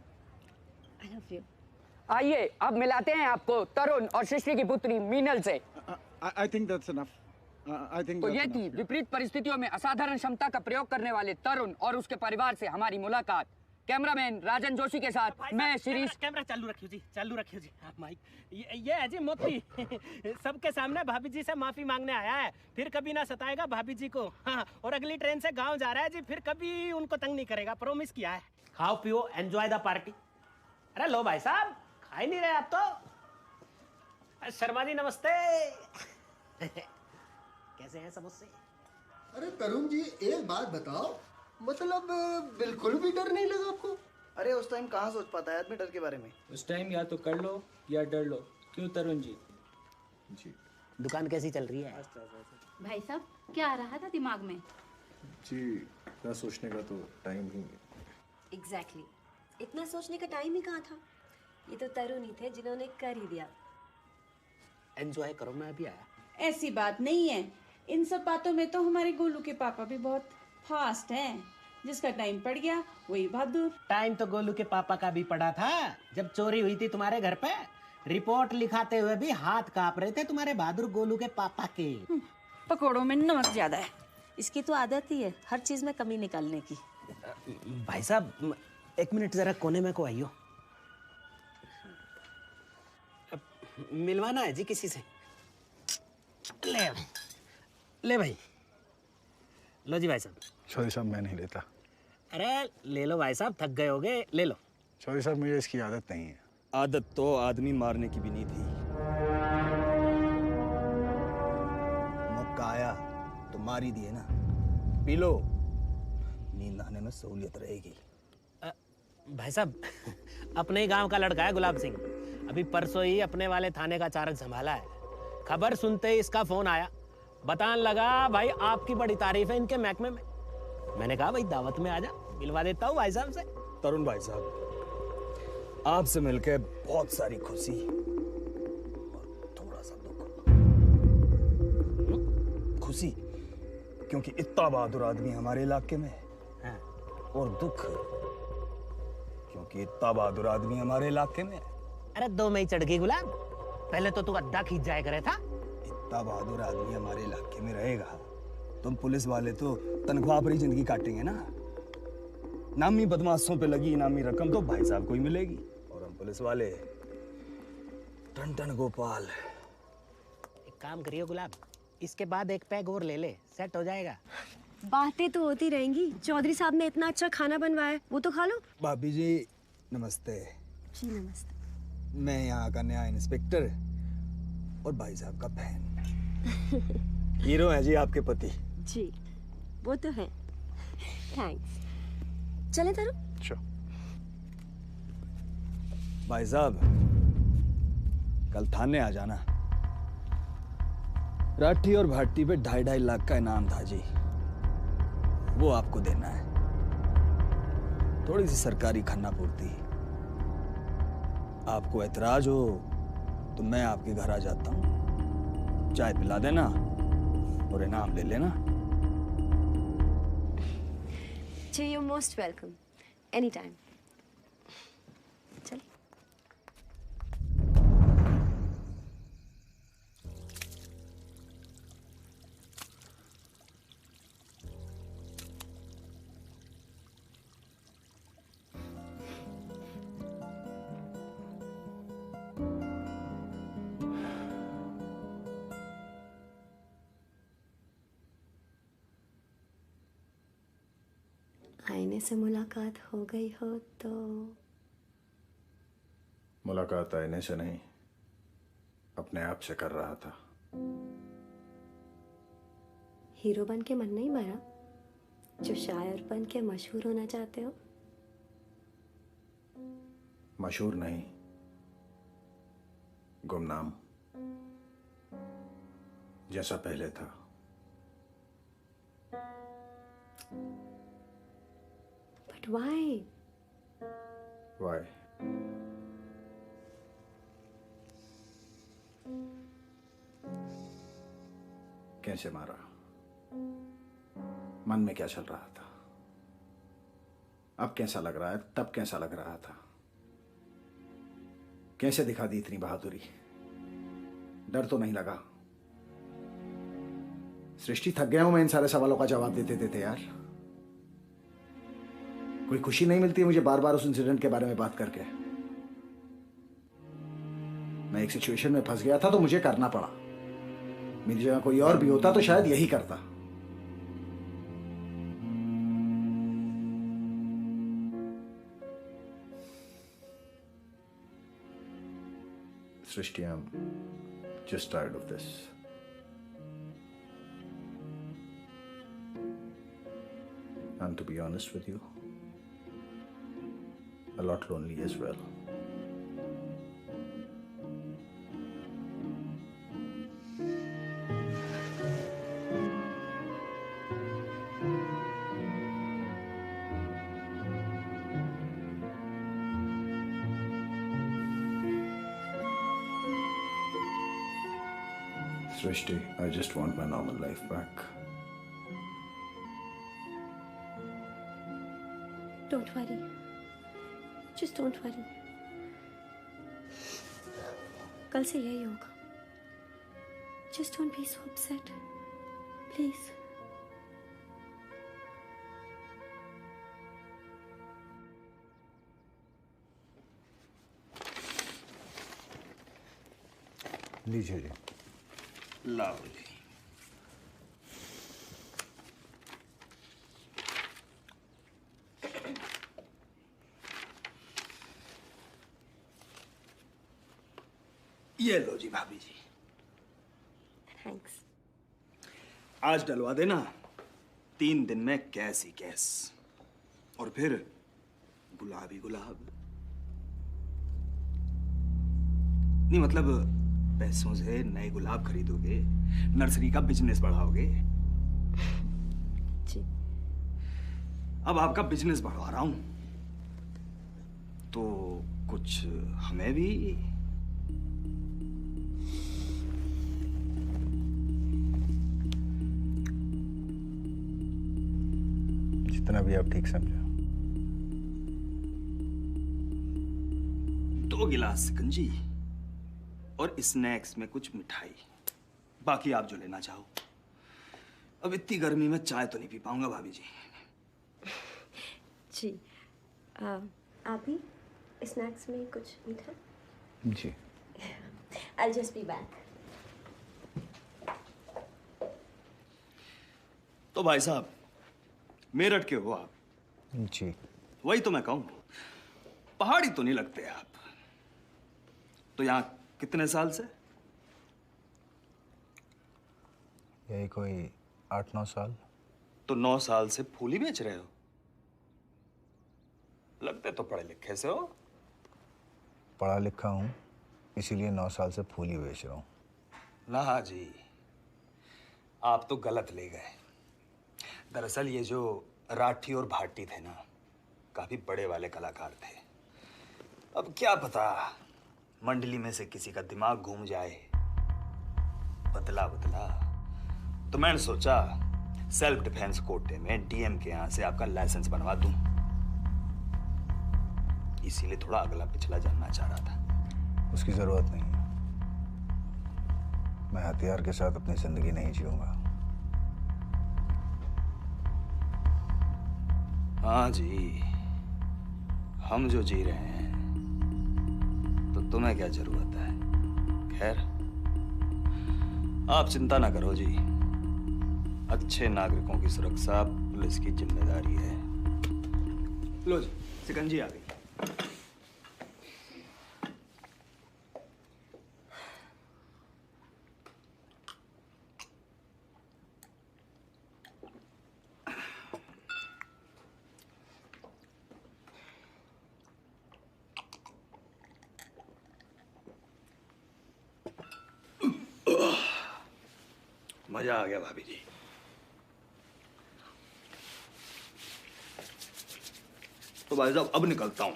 I love you. आइए अब मिलाते हैं आपको तरुण और सृष्टि की पुत्री मीनल से। I think that's enough. I think तो that's ये enough. थी विपरीत परिस्थितियों में असाधारण क्षमता का प्रयोग करने वाले तरुण और उसके परिवार से हमारी मुलाकात। कैमरामैन राजन जोशी के साथ मैं शिरीष। कैमरा चालू रखियो जी, चालू रखियो जी। हाँ माइक, ये है जी मोती। सबके सामने भाभी जी से माफी मांगने आया है, फिर कभी ना सताएगा भाभी जी को। हाँ, और अगली ट्रेन से गांव जा रहा है जी, फिर कभी उनको तंग नहीं करेगा, प्रॉमिस किया है। खाओ पियो, एंजॉय द पार्टी। अरे लो भाई साहब, खा ही नहीं रहे आप तो। शर्मा जी नमस्ते। कैसे हैं समोसे? अरे तरुण जी, एक बात बताओ, मतलब बिल्कुल भी डर नहीं लगा आपको? अरे उस टाइम कहाँ सोच पाता है आदमी डर के बारे में। उस टाइम या तो कर लो या डर लो। क्यों तरुण जी? जी। दुकान कैसी चल रही है? भाई साहब, क्या आ रहा था दिमाग में? जी, क्या सोचने का तो टाइम ही। एग्जैक्टली, इतना सोचने का टाइम ही कहाँ था। ये तो तरुण ही थे जिन्होंने कर ही दिया। एंजॉय करो, मैं अभी आया। ऐसी बात नहीं है, इन सब बातों में तो हमारे गोलू के पापा भी बहुत फास्ट हैं। जिसका टाइम पड़ गया वही बहादुर। टाइम तो गोलू के पापा का भी पड़ा था जब चोरी हुई थी तुम्हारे घर पे। रिपोर्ट लिखाते हुए भी हाथ कांप रहे थे तुम्हारे बहादुर गोलू के पापा के। पकौड़ों में नमक ज्यादा है। इसकी तो आदत ही है हर चीज में कमी निकालने की। भाई साहब, 1 मिनट जरा कोने में को आइयो। मिलवाना है जी किसी से। ले भाई, लो जी भाई साहब। चौधरी साहब, मैं नहीं लेता। अरे ले लो भाई साहब, थक गए होगे, ले लो। चौधरी साहब, मुझे इसकी आदत नहीं है। आदत तो आदमी मारने की भी नहीं थी। मौका आया तो मार ही दिए ना। पी लो, नींद आने में सहूलियत रहेगी। भाई साहब, अपने ही गांव का लड़का है गुलाब सिंह। अभी परसों ही अपने वाले थाने का चारक संभाला है। खबर सुनते ही इसका फोन आया, बताने लगा भाई आपकी बड़ी तारीफ है इनके महकमे में। मैंने कहा भाई दावत में आजा, मिलवा देता हूँ भाई साहब से। तरुण भाई साहब, आपसे मिलकर बहुत सारी खुशी और थोड़ा सा दुख। खुशी क्योंकि इतना बहादुर आदमी हमारे इलाके में है, और दुख क्योंकि इतना बहादुर आदमी हमारे इलाके में है। अरे 2 में ही चढ़ गई गुलाब, पहले तो तू अद्धा खींच जाया करे था। इतना बहादुर आदमी हमारे इलाके में रहेगा, तुम पुलिस वाले तो तनख्वाह पर ही जिंदगी काटेंगे ना। नामी बदमाशों पे लगी इनामी रकम तो भाई साहब को ही मिलेगी, और हम पुलिस वाले टन टन गोपाल। एक काम करियो गुलाब, इसके बाद एक पैग और ले ले, सेट हो जाएगा। बातें तो होती रहेंगी। चौधरी साहब ने इतना अच्छा खाना बनवाया, वो तो खा लो। भाभी जी नमस्ते। जी नमस्ते। मैं यहाँ का नया इंस्पेक्टर और भाई साहब का फैन। हीरो हैं जी आपके पति। जी वो तो है। थैंक्स। चले तरुण? भाई साहब कल थाने आ जाना। राठी और भाटी पे 2.5 लाख का इनाम था जी, वो आपको देना है। थोड़ी सी सरकारी खन्ना पूर्ति। आपको एतराज हो तो मैं आपके घर आ जाता हूँ, चाय पिला देना और इनाम ले लेना। जी you most welcome, any time. चलिए। आईने से मुलाकात हो गई हो तो? मुलाकात आईने से नहीं, अपने आप से कर रहा था। हीरो बन के मन नहीं भरा जो शायर बन के मशहूर होना चाहते हो? मशहूर नहीं, गुमनाम, जैसा पहले था। But why? Why? कैसे मारा? मन में क्या चल रहा था? अब कैसा लग रहा है? तब कैसा लग रहा था? कैसे दिखा दी इतनी बहादुरी? डर तो नहीं लगा? सृष्टि, थक गया हूं मैं इन सारे सवालों का जवाब देते देते यार। कोई खुशी नहीं मिलती मुझे बार बार उस इंसिडेंट के बारे में बात करके। मैं एक सिचुएशन में फंस गया था तो मुझे करना पड़ा। मेरी जगह कोई और भी होता तो शायद यही करता। सृष्टि, I'm just tired of this. And to be honest with you, a lot lonely as well. Srishti, I just want my normal life back. Don't worry. Just don't worry. कल से यही होगा. Just don't be so upset. Please. लीजिए जी. Lovely. ये लो जी भाभी जी. Thanks. आज डलवा देना 3 दिन में कैस ही कैस, और फिर गुलाब ही गुलाब. नहीं मतलब पैसों से नए गुलाब खरीदोगे, नर्सरी का बिजनेस बढ़ाओगे. जी. अब आपका बिजनेस बढ़वा रहा हूं तो कुछ हमें भी. जितना भी आप ठीक समझो. 2 गिलास शिकंजी और स्नैक्स में कुछ मिठाई, बाकी आप जो लेना चाहो. अब इतनी गर्मी में चाय तो नहीं पी पाऊंगा भाभी जी. जी. आप भी स्नैक्स में कुछ मीठा? जी. I'll just be back. तो भाई साहब, मेरठ के हो आप? जी. वही तो मैं कहूं, पहाड़ी तो नहीं लगते आप. तो यहाँ कितने साल से? यही कोई 8-9 साल। तो 9 साल से फूल ही बेच रहे हो? लगते तो पढ़े लिखे से हो। पढ़ा लिखा हूँ, इसीलिए 9 साल से फूल ही बेच रहा हूँ। ना जी, आप तो गलत ले गए। दरअसल ये जो राठी और भाटी थे ना, काफी बड़े वाले कलाकार थे। अब क्या पता मंडली में से किसी का दिमाग घूम जाए बदला बदला, तो मैंने सोचा सेल्फ डिफेंस कोटे में डीएम के यहाँ से आपका लाइसेंस बनवा दूं। इसीलिए थोड़ा अगला पिछला जानना चाह रहा था। उसकी जरूरत नहीं है। मैं हथियार के साथ अपनी जिंदगी नहीं जीऊंगा। हाँ जी, हम जो जी रहे हैं तो तुम्हें क्या जरूरत है। खैर, आप चिंता ना करो जी, अच्छे नागरिकों की सुरक्षा पुलिस की जिम्मेदारी है। लो जी, शिकंजी आ गई। मजा आ गया भाभी जी। तो भाई साहब अब निकलता हूं।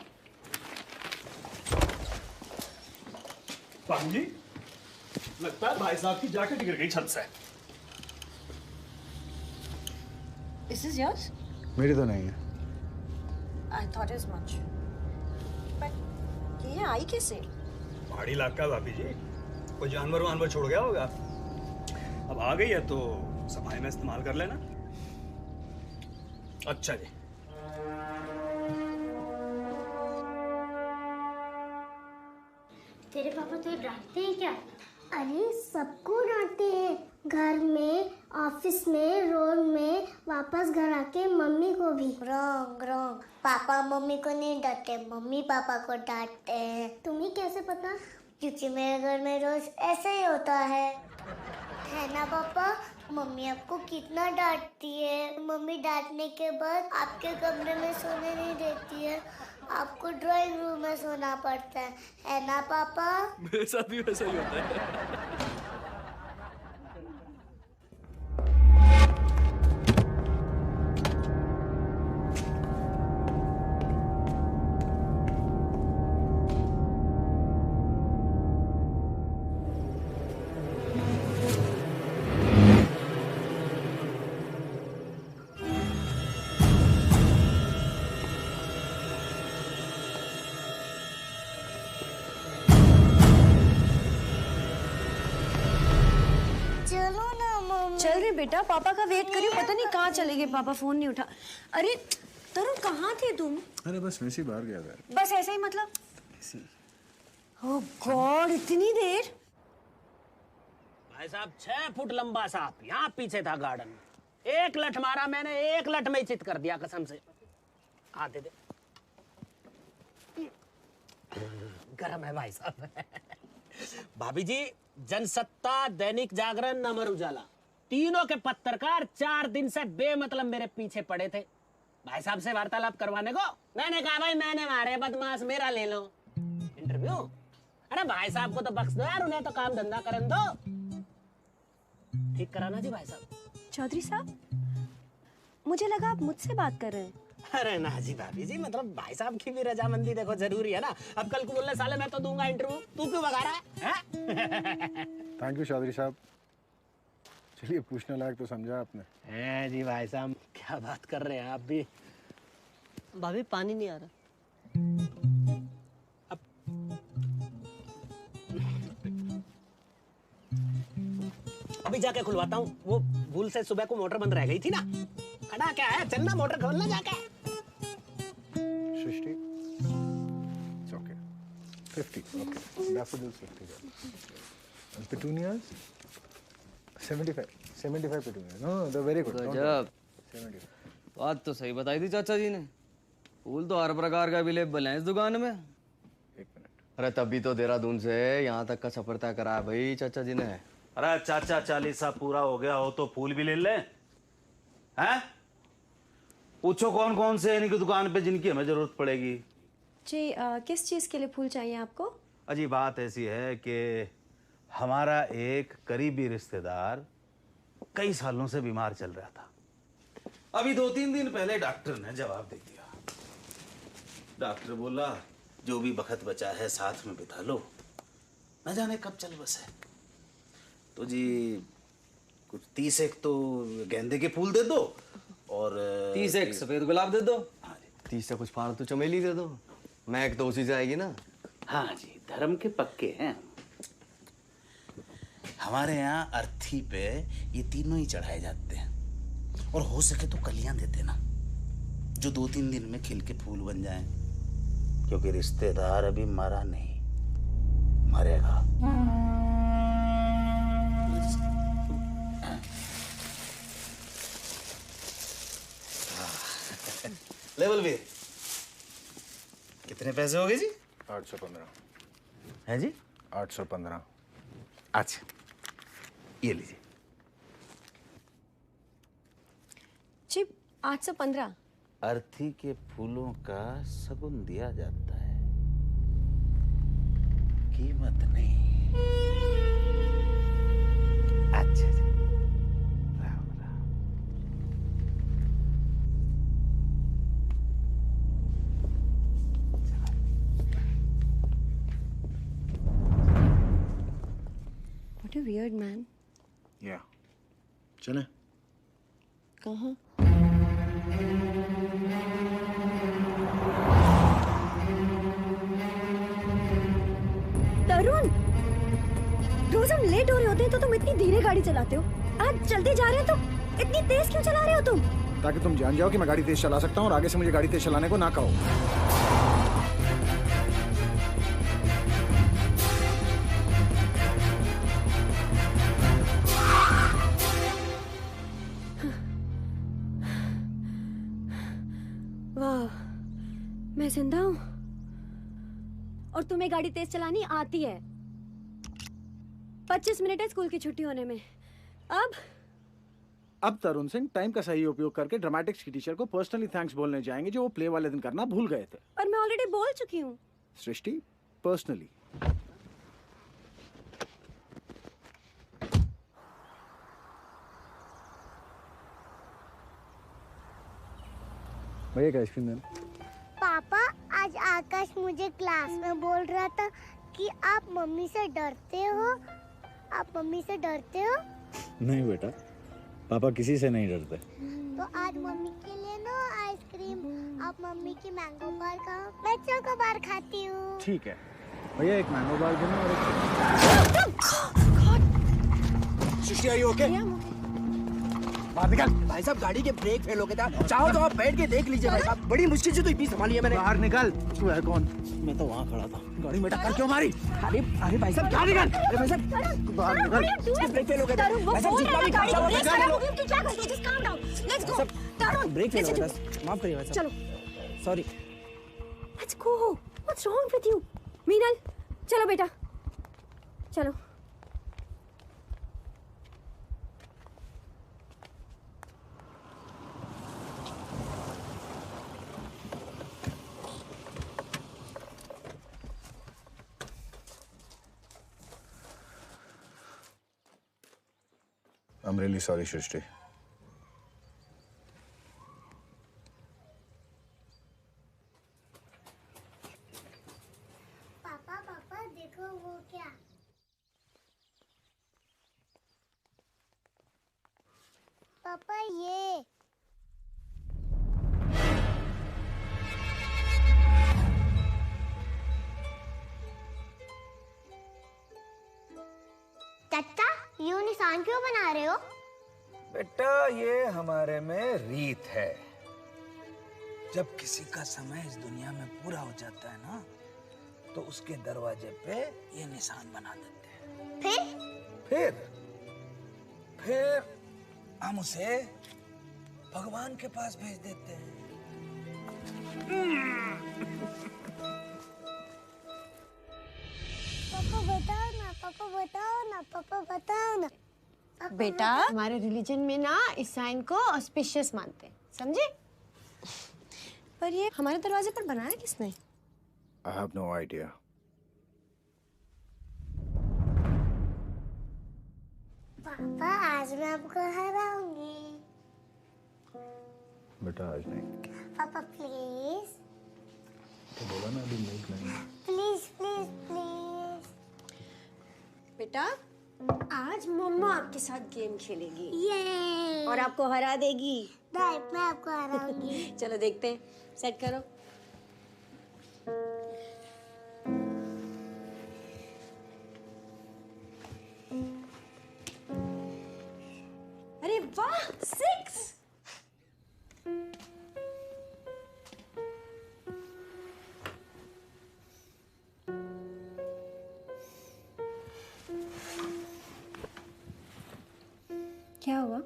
भाभी जी, लगता है भाई साहब की जैकेट गिर गई छत से। Is this yours? मेरी तो नहीं है। I thought as much. But ये आई कैसे? पहाड़ी इलाका भाभी जी, कोई जानवर वानवर छोड़ गया होगा। अब आ गई है तो सफाई में इस्तेमाल कर लेना। अच्छा जी। तेरे पापा तुझे डांटते हैं क्या? अरे सबको डांटते हैं, घर में, ऑफिस में, रोड में, वापस घर आके मम्मी को भी। रॉन्ग रॉन्ग, पापा मम्मी को नहीं डांटते, मम्मी पापा को डांटते हैं। तुम्हें कैसे पता? क्योंकि मेरे घर में रोज ऐसे ही होता है ना पापा? मम्मी आपको कितना डांटती है। मम्मी डांटने के बाद आपके कमरे में सोने नहीं देती है, आपको ड्राइंग रूम में सोना पड़ता है ना पापा? मेरे साथ भी वैसा ही होता है। चल रही बेटा, पापा का वेट करियो। पता नहीं कहाँ चले गए पापा, फोन नहीं उठा। अरे तरुण, कहाँ थे तुम? अरे बस वैसे ही बाहर गया था। बस ऐसे ही मतलब? ओह गॉड, इतनी देर? भाई साहब 6 फुट लंबा सांप यहाँ पीछे था गार्डन में। एक लठ मारा मैंने, एक लठ में ही चित कर दिया कसम से। आते थे। गरम है भाई साहब। भाभी जी, जनसत्ता, दैनिक जागरण, अमर उजाला, तीनों के पत्रकार 4 दिन से बेमतलब मेरे पीछे पड़े थे भाई साहब से वार्तालाप करवाने को। मैंने कहा भाई मैंने मारे बदमाश, मेरा ले लो इंटरव्यू। अरे भाई साहब को तो बख्श दो यार, उन्हें तो काम धंधा करने दो। ठीक कराना जी भाई साहब। चौधरी साहब, मुझे लगा आप मुझसे बात कर रहे हैं। अरे ना जी भाभी जी, मतलब भाई साहब की भी रजामंदी देखो जरूरी है ना। अब कल को बोलने साले मैं तो दूंगा इंटरव्यू, तू क्यों भगा रहा है? थैंक यू चौधरी साहब। चलिए, पूछने लायक तो समझा आपने। है जी भाई साहब, क्या बात कर रहे हैं आप भी। भाभी पानी नहीं आ रहा। अभी जाके खुलवाता हूँ। वो भूल से सुबह को मोटर बंद रह गई थी ना। खड़ा क्या है, चलना मोटर खोलना जाके। सृष्टि, it's okay. 50, okay. Daffodils 50. Petunias 75 petunias. No, they're very good. गजब। 75. बात तो सही बताई थी चाचा जी ने। फूल तो हर प्रकार का अवेलेबल है इस दुकान में। एक मिनट। अरे तभी तो देहरादून से यहाँ तक का सफर तय करा है भाई चाचा जी ने। अरे चाचा 40 पूरा हो गया हो तो फूल भी ले लें हैं? पूछो कौन कौन से इनकी दुकान पे जिनकी हमें जरूरत पड़ेगी। जी किस चीज़ के लिए फूल चाहिए आपको? अजी बात ऐसी है कि हमारा एक करीबी रिश्तेदार कई सालों से बीमार चल रहा था। अभी 2-3 दिन पहले डॉक्टर ने जवाब दे दिया। डॉक्टर बोला जो भी वक्त बचा है साथ में बिता लो, न जाने कब चल बसे। तो जी कुछ 30 एक तो गेंदे के फूल दे दो और 30 एक सफेद गुलाब दे दो। 30 से कुछ फालतू चमेली दे दो। महक तो उसी से आएगी ना। हाँ जी, धर्म के पक्के हैं। हमारे यहाँ अर्थी पे ये तीनों ही चढ़ाए जाते हैं और हो सके तो कलियां देते ना, जो 2-3 दिन में खिल के फूल बन जाएं, क्योंकि रिश्तेदार अभी मरा नहीं, मरेगा। लेवल भी कितने पैसे हो गए जी? 815 है जी? 815। अच्छा ये लीजिए। जी 815। अर्थी के फूलों का सगुन दिया जाता है, कीमत नहीं। अच्छा जी, Ram Ram. What a weird man. या चले। कहाँ? तरुण, रोज हम लेट हो रहे होते हैं तो तुम इतनी धीरे गाड़ी चलाते हो। आज जल्दी जा रहे हो तो इतनी तेज क्यों चला रहे हो तुम? ताकि तुम जान जाओ कि मैं गाड़ी तेज चला सकता हूँ और आगे से मुझे गाड़ी तेज चलाने को ना कहो। वाह, मैं जिंदा हूँ और तुम्हें गाड़ी तेज चलानी आती है। 25 मिनट है स्कूल की छुट्टी होने में। अब तरुण सिंह टाइम का सही उपयोग करके ड्रामेटिक्स की टीचर को पर्सनली थैंक्स बोलने जाएंगे जो वो प्ले वाले दिन करना भूल गए थे। और मैं ऑलरेडी बोल चुकी हूँ। सृष्टि, पर्सनली। भैया क्या आइसक्रीम देना? पापा आज आकाश मुझे क्लास में बोल रहा था कि आप मम्मी से डरते हो। आप मम्मी से डरते हो? नहीं बेटा, पापा किसी से नहीं डरते। तो आज मम्मी के लिए ना आइसक्रीम। आप मम्मी की मैंगो बार खाओ, मैं चोको बार खाती हूँ। ठीक है भैया, एक मैंगो बार देना और एक। सृष्टि, आर यू ओके? बाहर निकल। भाई साहब गाड़ी के ब्रेक फेल हो गए था, चाहो तो आप बैठ के देख लीजिए भाई साहब। बड़ी मुश्किल से तो इतनी संभाली है मैंने। बाहर निकल। तू है कौन? मैं तो वहाँ खड़ा था। गाड़ी में टक्कर क्यों मारी? अरे अरे भाई साहब क्या निकल? अरे भाई साहब बाहर निकल। इसके ब्रेक फेल हो गए थे भाई साहब। जितना भी खर्चा हो गया। ब्रेक फेल हो गया था, माफ करिए भाई साहब। चलो sorry. Let's go. What's wrong with you? Meenal चलो बेटा चलो। I'm really sorry, Shrishti. पापा पापा देखो वो क्या। पापा ये। चाचा यूं निशान क्यों बना रहे हो? बेटा ये हमारे में रीत है। जब किसी का समय इस दुनिया में पूरा हो जाता है ना, तो उसके दरवाजे पे ये निशान बना देते हैं। फिर हम उसे भगवान के पास भेज देते हैं। पापा बताओ ना पापा बताओ ना, पापा बताओ ना। बेटा हमारे रिलीजन में ना इस साइन को ऑस्पिशियस मानते हैं, समझे? पर ये हमारे दरवाजे पर बनाया किसने? I have no idea. पापा आज मैं आपको हराऊंगी। बेटा आज नहीं। पापा प्लीज तो बोला ना अभी मूड नहीं है। Please please please. बेटा आज मम्मा आपके साथ गेम खेलेगी। ये और आपको हरा देगी। नहीं, मैं आपको हराऊंगी। चलो देखते हैं, सेट करो। अरे वाह 6। क्या हुआ?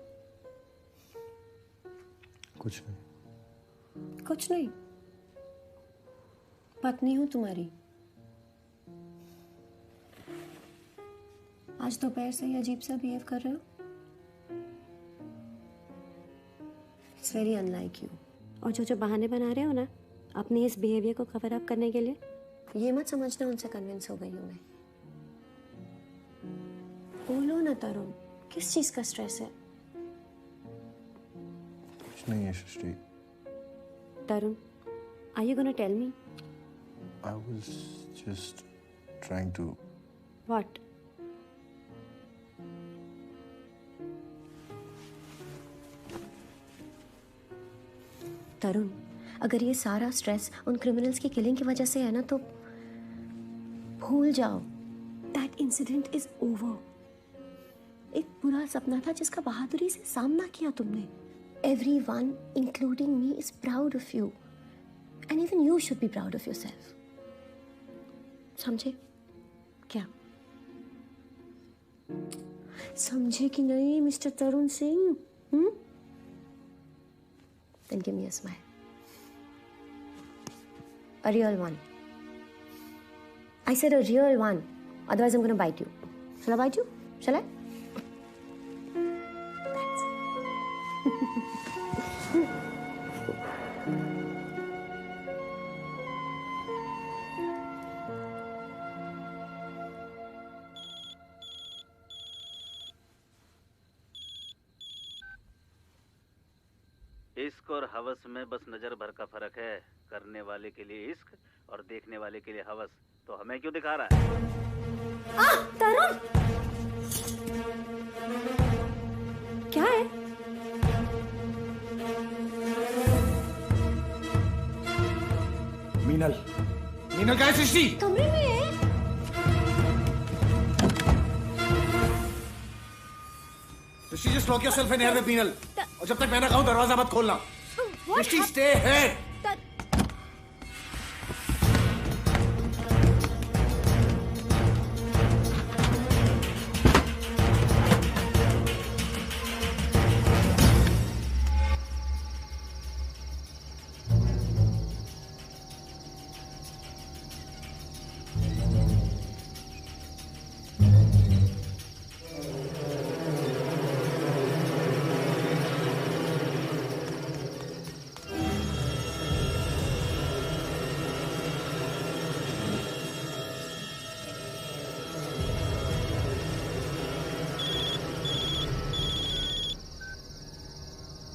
कुछ नहीं। कुछ नहीं। पत्नी हूँ तुम्हारी। आज दोपहर से ही अजीब सा बिहेव कर रहे हो। It's very unlike you. और जो बहाने बना रहे हो ना अपने इस बिहेवियर को कवर अप करने के लिए, ये मत समझना उनसे कन्विंस हो गई हूँ मैं। बोलो ना तरुण, किस चीज का स्ट्रेस है? कुछ नहीं है सृष्टि। तरुण, are you gonna tell me? I was just trying to. What? तरुण, अगर ये सारा स्ट्रेस उन क्रिमिनल्स की किलिंग की वजह से है ना तो भूल जाओ। That incident is over. एक बुरा सपना था जिसका बहादुरी से सामना किया तुमने। Everyone, including me, is proud of you. And even you should be proud of yourself. समझे? क्या? समझे कि नहीं mister Tarun Singh? Then give me a smile. A real one. I said a real one. Otherwise I'm going to bite you. Shall I bite you? Shall I? इश्क और हवस में बस नजर भर का फर्क है। करने वाले के लिए इश्क और देखने वाले के लिए हवस। तो हमें क्यों दिखा रहा है? तरुण! क्या है? मीनल, मीनल कहाँ है सृष्टि? कमरे में है। सृष्टि just lock yourself in here with Meenal. और जब तक मैं ना कहूँ दरवाजा मत खोलना। सृष्टि stay here।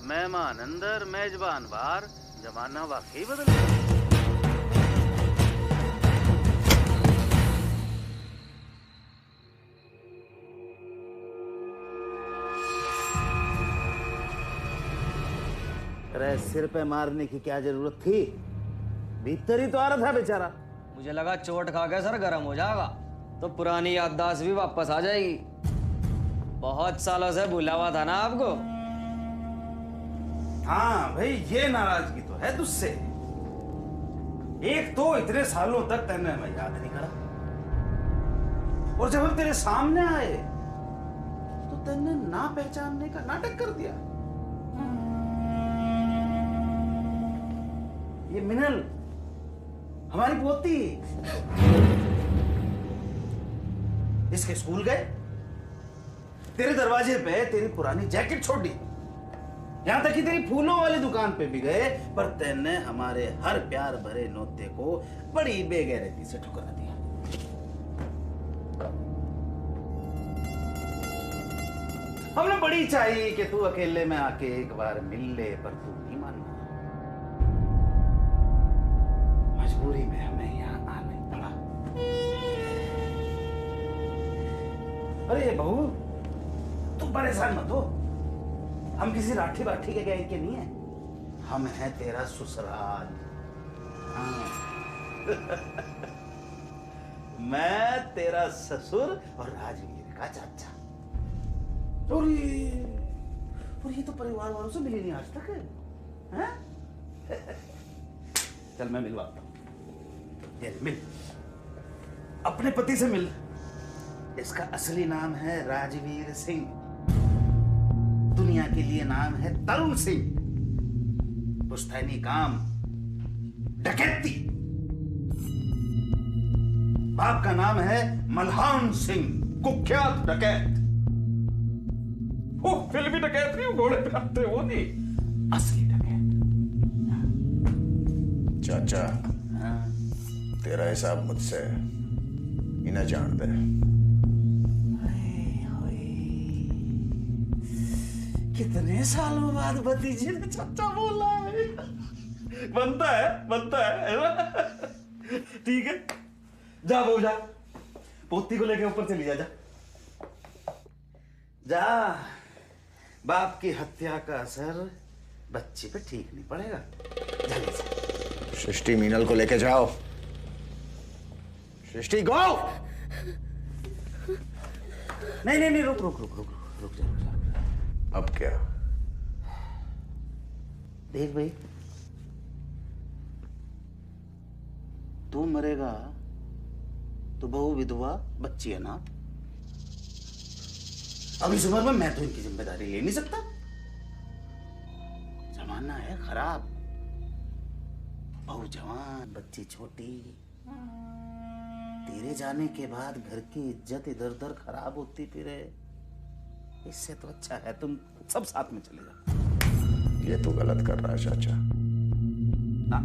मेहमान अंदर मेजबान बाहर, जमाना वाकई बदल गया। अरे सिर पे मारने की क्या जरूरत थी? भीतर ही तो आ रहा था बेचारा। मुझे लगा चोट खा के सर गर्म हो जाएगा तो पुरानी याददाश्त भी वापस आ जाएगी। बहुत सालों से भूला हुआ था ना आपको। हाँ भाई, ये नाराजगी तो है तुझसे। एक तो इतने सालों तक तेने हमें याद नहीं करा, और जब हम तेरे सामने आए तो तेने ना पहचानने का नाटक कर दिया। ये मिनल हमारी पोती, इसके स्कूल गए, तेरे दरवाजे पे तेरी पुरानी जैकेट छोड़ दी, यहां तक कि तेरी फूलों वाली दुकान पे भी गए, पर तेने हमारे हर प्यार भरे नोते को बड़ी बेगैरती से ठुकरा दिया। हमने बड़ी चाही कि तू अकेले में आके एक बार मिल ले, पर तू नहीं माना। मजबूरी में हमें यहाँ आना पड़ा। अरे बहू, तू परेशान मत हो, हम किसी राठी बाठी के गए के नहीं है, हम हैं तेरा ससुराल। हाँ। मैं तेरा ससुर और राजवीर का चाचा। और ये तो परिवार वालों से मिली नहीं आज तक है, हैं? चल मैं मिलवाता हूं। ये मिल, अपने पति से मिल। इसका असली नाम है राजवीर सिंह, दुनिया के लिए नाम है तरुण सिंह। पुश्तैनी काम डकैती। बाप का नाम है मल्हान सिंह, कुख्यात डकैत। वो फिल्मी डकैत नहीं, घोड़े पे आते वो नहीं, असली डकैत। चाचा, तेरा हिसाब मुझसे इन्हें जान दे। कितने सालों बाद भतीजे ने चाचा बोला है। बनता है ना? ठीक है, जा बहू जा, पोती को लेके ऊपर चली जा। जा, बाप की हत्या का असर बच्ची पे ठीक नहीं पड़ेगा। सृष्टि, मीनल को लेके जाओ। सृष्टि, गो। नहीं, रुक जा। अब क्या? देख भाई, तू मरेगा तो बहू विधवा बच्ची है ना। अब इस उम्र में मैं तो इनकी जिम्मेदारी ले नहीं सकता। जमाना है खराब, बहू जवान बच्ची छोटी। तेरे जाने के बाद घर की इज्जत इधर उधर खराब होती फिरे। इससे तो अच्छा है तुम सब साथ में चले जाओ। ये तो गलत कर रहा है चाचा। ना,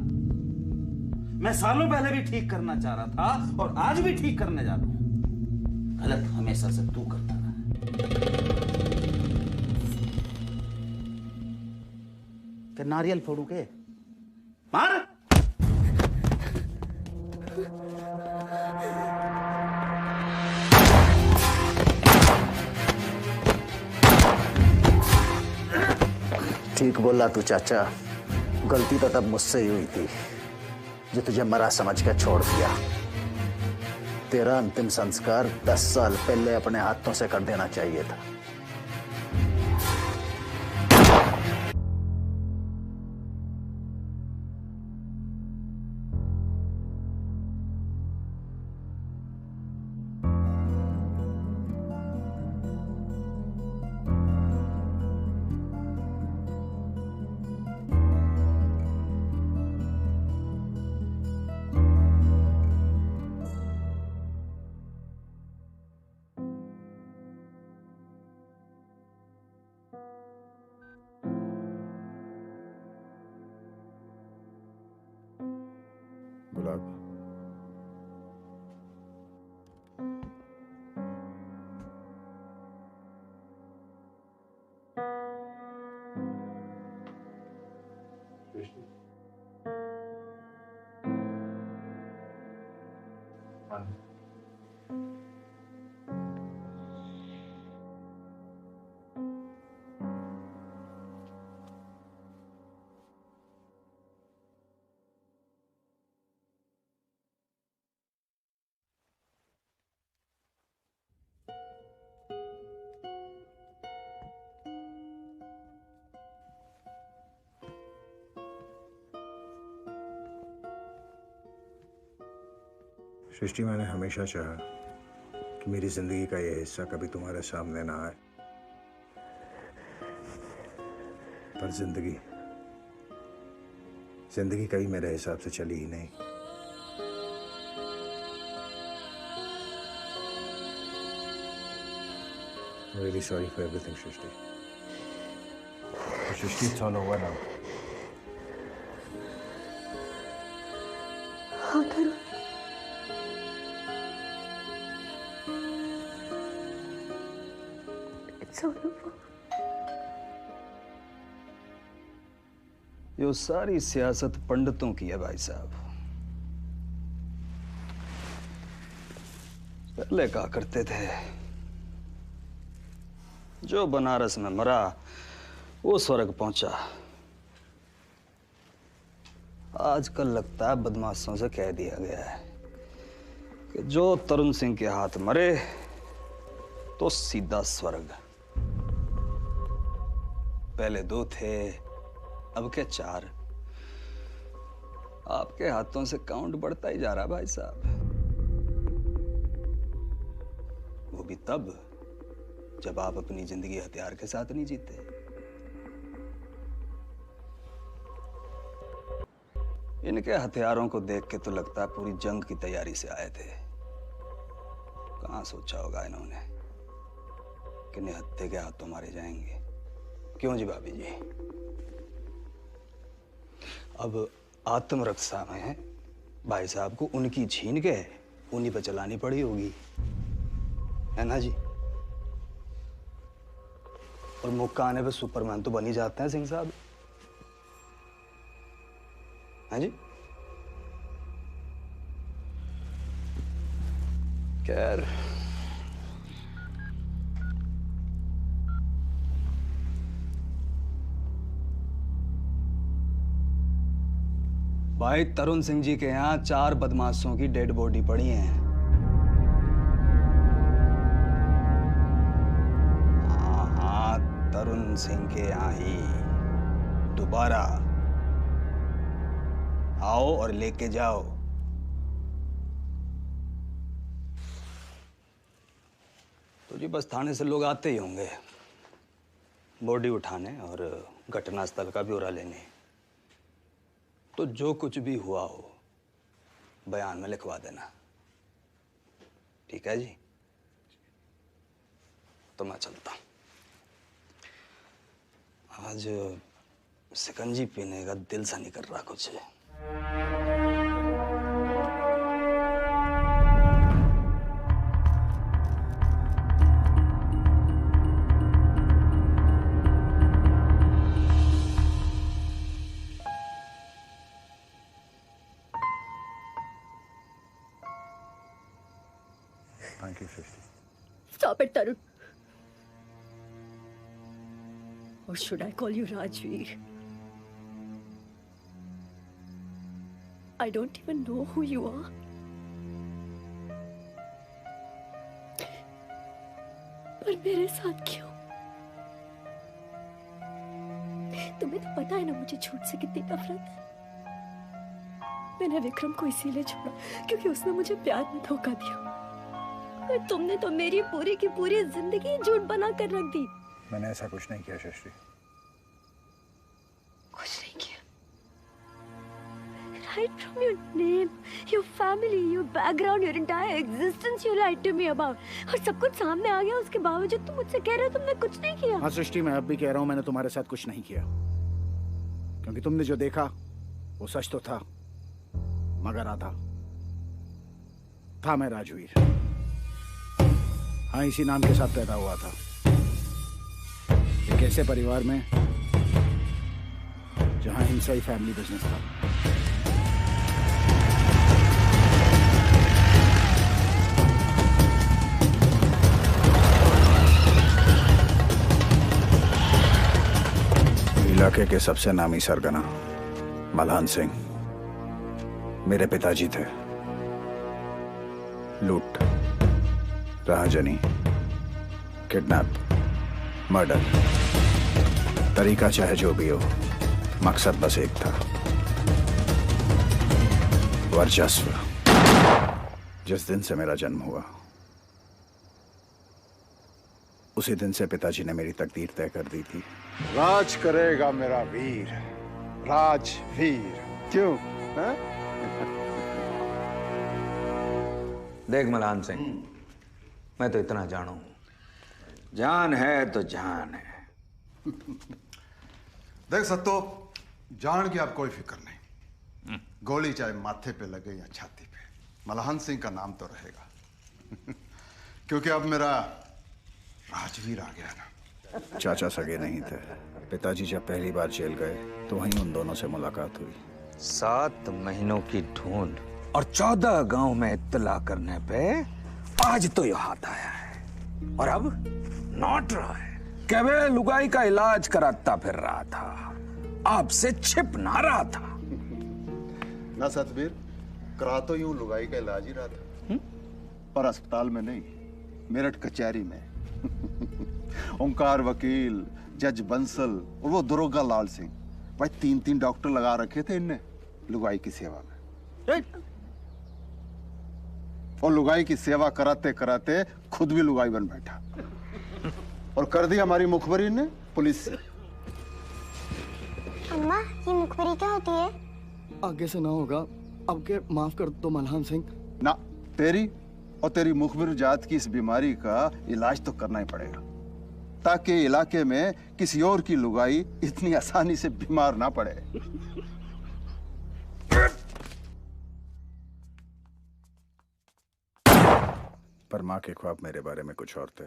मैं सालों पहले भी ठीक करना चाह रहा था और आज भी ठीक करने जा रहा हूं। गलत हमेशा से तू करता रहा है। कि नारियल फोड़ू के मार। ठीक बोला तू चाचा, गलती तो तब मुझसे ही हुई थी जो तुझे मरा समझ कर छोड़ दिया। तेरा अंतिम संस्कार 10 साल पहले अपने हाथों से कर देना चाहिए था। गुलाब, सृष्टि, मैंने हमेशा चाहा कि मेरी जिंदगी का ये हिस्सा कभी तुम्हारे सामने ना आए, पर जिंदगी कभी मेरे हिसाब से चली ही नहीं। I'm really sorry for everything, Shrishti. Shrishti, it's all over now. हाँ तरुण, it's all over. यो सारी सियासत पंडितों की है भाई साहब। पहले कहा करते थे जो बनारस में मरा वो स्वर्ग पहुंचा। आजकल लगता है बदमाशों से कह दिया गया है कि जो तरुण सिंह के हाथ मरे तो सीधा स्वर्ग। पहले 2 थे, अब के 4। आपके हाथों से काउंट बढ़ता ही जा रहा भाई साहब। वो भी तब जब आप अपनी जिंदगी हथियार के साथ नहीं जीते। इनके हथियारों को देख के तो लगता है पूरी जंग की तैयारी से आए थे। कहां सोचा होगा इन्होंने कि निहत्थे के हाथों मारे जाएंगे। क्यों जी भाभी जी? अब आत्मरक्षा में भाई साहब को उनकी छीन के उन्हीं पे चलानी पड़ी होगी, है ना जी? और मौका आने पे सुपरमैन तो बन ही जाते हैं सिंह साहब, है जी? खैर, भाई तरुण सिंह जी के यहाँ 4 बदमाशों की डेड बॉडी पड़ी है। हाँ, तरुण सिंह के यहाँ ही दोबारा आओ और लेके जाओ। तो जी बस थाने से लोग आते ही होंगे बॉडी उठाने और घटनास्थल का ब्यौरा लेने। तो जो कुछ भी हुआ हो बयान में लिखवा देना, ठीक है जी? तो मैं चलता हूं। आज शिकंजी पीने का दिल सा नहीं कर रहा कुछ। Thank you, Shrishti. Stop it, Tarun. Or should I call you Rajveer? I don't even know who you are. पर मेरे साथ क्यों? तुम्हें तो पता है ना मुझे झूठ से कितनी नफरत है। मैंने विक्रम को इसीलिए छोड़ा क्योंकि उसने मुझे प्यार में धोखा दिया। और तुमने तो मेरी पूरी की पूरी जिंदगी झूठ बना कर रख दी। मैंने ऐसा कुछ नहीं किया सृष्टि। कुछ नहीं किया। Right from your name, your family, your background, your entire existence, you lied to me about. और सब कुछ सामने आ गया, उसके बावजूद तुम मुझसे कह रहे हो तुमने कुछ नहीं किया। हाँ सृष्टि, मैं अब भी कह रहा हूँ मैंने तुम्हारे साथ कुछ नहीं किया, क्योंकि तुमने जो देखा वो सच तो था, मगर आधा था। मैं राजवीर, हाँ इसी नाम के साथ पैदा हुआ था, एक ऐसे परिवार में जहां हिंसा ही फैमिली बिजनेस था। इलाके के सबसे नामी सरगना मल्हान सिंह मेरे पिताजी थे। लूट, राहजनी, किडनैप, मर्डर, तरीका चाहे जो भी हो, मकसद बस एक था, वर्चस्व। जिस दिन से मेरा जन्म हुआ उसी दिन से पिताजी ने मेरी तकदीर तय कर दी थी। राज करेगा मेरा वीर, राजवीर। क्यों है? देख मल्हान सिंह, मैं तो इतना जानू जान है तो जान है। देख सत्तो, जान की अब कोई फिक्र नहीं। गोली चाहे माथे पे लगे या छाती पे, मलहान सिंह का नाम तो रहेगा। क्योंकि अब मेरा राजवीर आ गया ना। चाचा सगे नहीं थे। पिताजी जब पहली बार जेल गए तो वहीं उन दोनों से मुलाकात हुई। 7 महीनों की ढूंढ और 14 गांव में इत्तला करने पे आज तो ये हाथ आया है। और अब नॉट रहा है कि वे लुगाई का इलाज कराता फिर रहा था, आपसे छिप ना रहा था। ना सतबीर, करा तो यूं लुगाई का इलाज ही रहा था, पर अस्पताल में नहीं, मेरठ कचहरी में। ओंकार वकील, जज बंसल और वो दरोगा लाल सिंह, भाई 3-3 डॉक्टर लगा रखे थे इनने लुगाई की सेवा में। और लुगाई की सेवा कराते कराते खुद भी लुगाई बन बैठा और कर दी हमारी मुखबरी ने पुलिस से। अम्मा, ये मुखबरी क्या होती है? आगे से ना होगा, अब के माफ कर दो मलहान सिंह। ना, तेरी और तेरी मुखबिर जात की इस बीमारी का इलाज तो करना ही पड़ेगा, ताकि इलाके में किसी और की लुगाई इतनी आसानी से बीमार ना पड़े। पर माँ के ख्वाब मेरे बारे में कुछ और थे।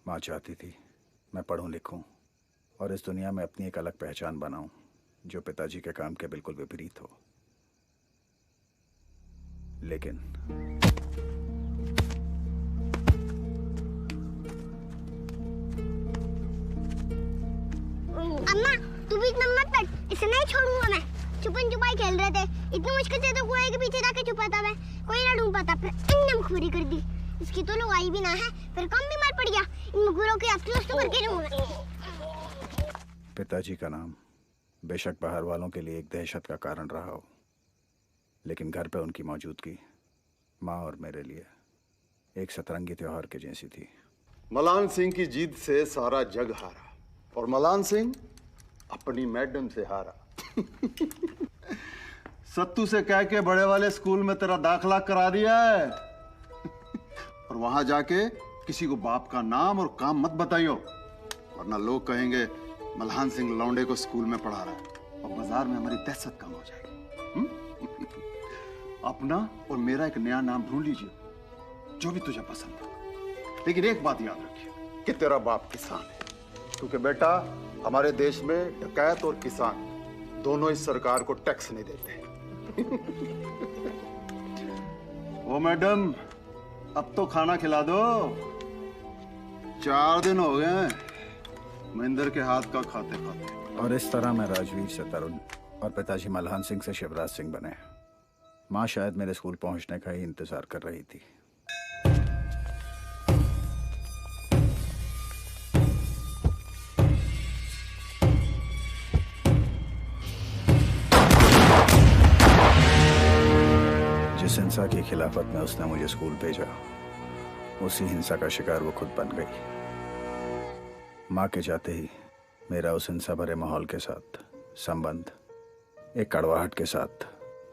माँ चाहती थी मैं पढ़ूं लिखूं और इस दुनिया में अपनी एक अलग पहचान बनाऊं, जो पिताजी के काम के बिल्कुल विपरीत हो। लेकिन अम्मा, तू भी इतना मत पढ़, इसे नहीं छोड़ूंगा मैं। छुपन छुपाई खेल रहे थे, इतनी मुश्किल से तो कुएं के पीछे जाके छुपा था मैं, कोई ना ढूंढ पाता, फिर इनने मुखबरी कर दी। इसकी तो लुगाई भी ना है, फिर कम बीमार पड़ गया। इन मुखबरों के अफसोस तो करके रहूंगा। पिताजी का नाम बेशक बाहर वालों के लिए एक दहशत का कारण रहा हो, लेकिन घर पे उनकी मौजूदगी माँ और मेरे लिए एक सतरंगी त्योहार के जैसी थी। मलान सिंह की जीत से सारा जग हारा और मलान सिंह अपनी मैडम से हारा। सत्तू से कह के बड़े वाले स्कूल में तेरा दाखला करा दिया है और वहां जाके किसी को बाप का नाम और काम मत बताइयो, वरना लोग कहेंगे मलहान सिंह लौंडे को स्कूल में पढ़ा रहा है और बाजार में हमारी दहशत कम हो जाएगी। अपना और मेरा एक नया नाम ढूंढ लीजिए, जो भी तुझे पसंद हो। लेकिन एक बात याद रखिए कि तेरा बाप किसान है, क्योंकि बेटा हमारे देश में डकैत और किसान दोनों इस सरकार को टैक्स नहीं देते। ओ मैडम, अब तो खाना खिला दो, 4 दिन हो गए महेंद्र के हाथ का खाते खाते। और इस तरह मैं राजवीर से तरुण और पिताजी मलहान सिंह से शिवराज सिंह बने। माँ शायद मेरे स्कूल पहुंचने का ही इंतजार कर रही थी। जिस हिंसा की खिलाफत में उसने मुझे स्कूल भेजा, उसी हिंसा का शिकार वो खुद बन गई। माँ के जाते ही मेरा उस हिंसा भरे माहौल के साथ संबंध एक कड़वाहट के साथ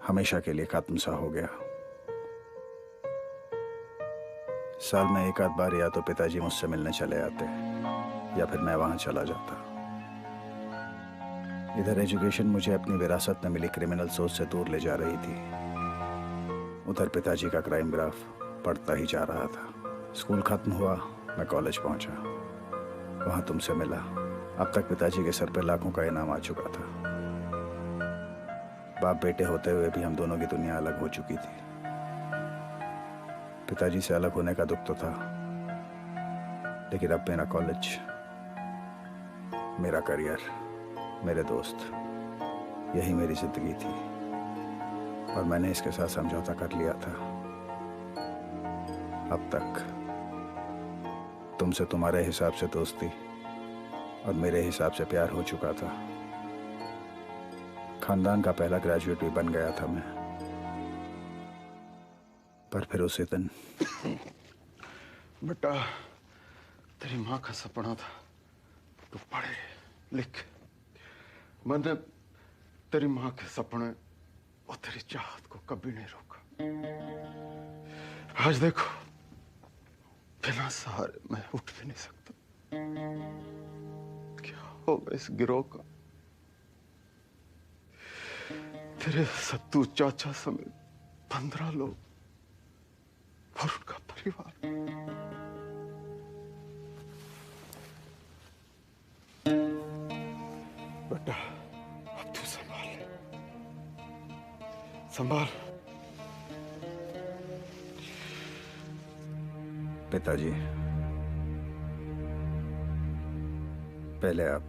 हमेशा के लिए खत्म सा हो गया। साल में एक आध बार या तो पिताजी मुझसे मिलने चले आते या फिर मैं वहां चला जाता। इधर एजुकेशन मुझे अपनी विरासत में मिली क्रिमिनल सोच से दूर ले जा रही थी, उधर पिताजी का क्राइम ग्राफ बढ़ता ही जा रहा था। स्कूल खत्म हुआ, मैं कॉलेज पहुंचा, वहां तुमसे मिला। अब तक पिताजी के सर पे लाखों का इनाम आ चुका था। बाप बेटे होते हुए भी हम दोनों की दुनिया अलग हो चुकी थी। पिताजी से अलग होने का दुख तो था, लेकिन अब मेरा कॉलेज, मेरा करियर, मेरे दोस्त, यही मेरी जिंदगी थी और मैंने इसके साथ समझौता कर लिया था। अब तक तुमसे तुम्हारे हिसाब से दोस्ती और मेरे हिसाब से प्यार हो चुका था। खानदान का पहला ग्रेजुएट भी बन गया था मैं, पर फिर उसी दिन बेटा, तेरी माँ का सपना था तू पढ़े लिख। मैंने तेरी माँ के सपने और तेरी चाहत को कभी नहीं रोका। आज देखो बिना सहारे मैं उठ भी नहीं सकता। क्या होगा इस गिरोह का? तेरे सत्तू चाचा समेत 15 लोग और उनका परिवार। बेटा अब तू संभाल ले, संभाल। पिताजी, पहले आप,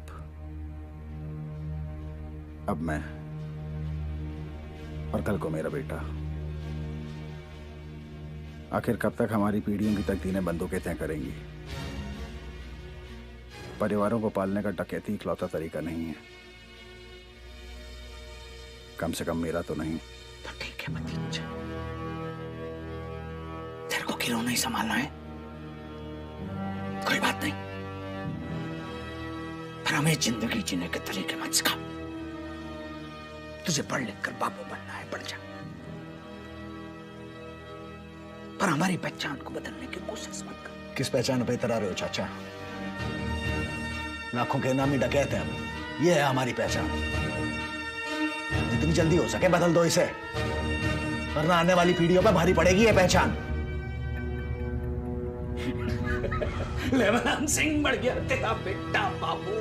अब मैं, और कल को मेरा बेटा। आखिर कब तक हमारी पीढ़ियों की तकदीरें बंदूकें तय करेंगी? परिवारों को पालने का डकैती इकलौता तरीका नहीं है, कम से कम मेरा तो नहीं। तो ठीक है भतीजा, तेरे को गिरोह नहीं संभालना है, कोई बात नहीं, पर हमें जिंदगी जीने के तरीके मत सिखा। तुझे पढ़ लिख कर बाबू बनना है, पढ़ जा, पर हमारी पहचान को बदलने की कोशिश मत कर। किस पहचान पे इतरा रहे हो चाचा? लाखों के नामी डकैत हैं हम, ये है हमारी पहचान। जितनी जल्दी हो सके बदल दो इसे, वरना आने वाली पीढ़ियों पर भारी पड़ेगी ये पहचान। लेवनान सिंह बढ़ गया तेरा बेटा बाबू,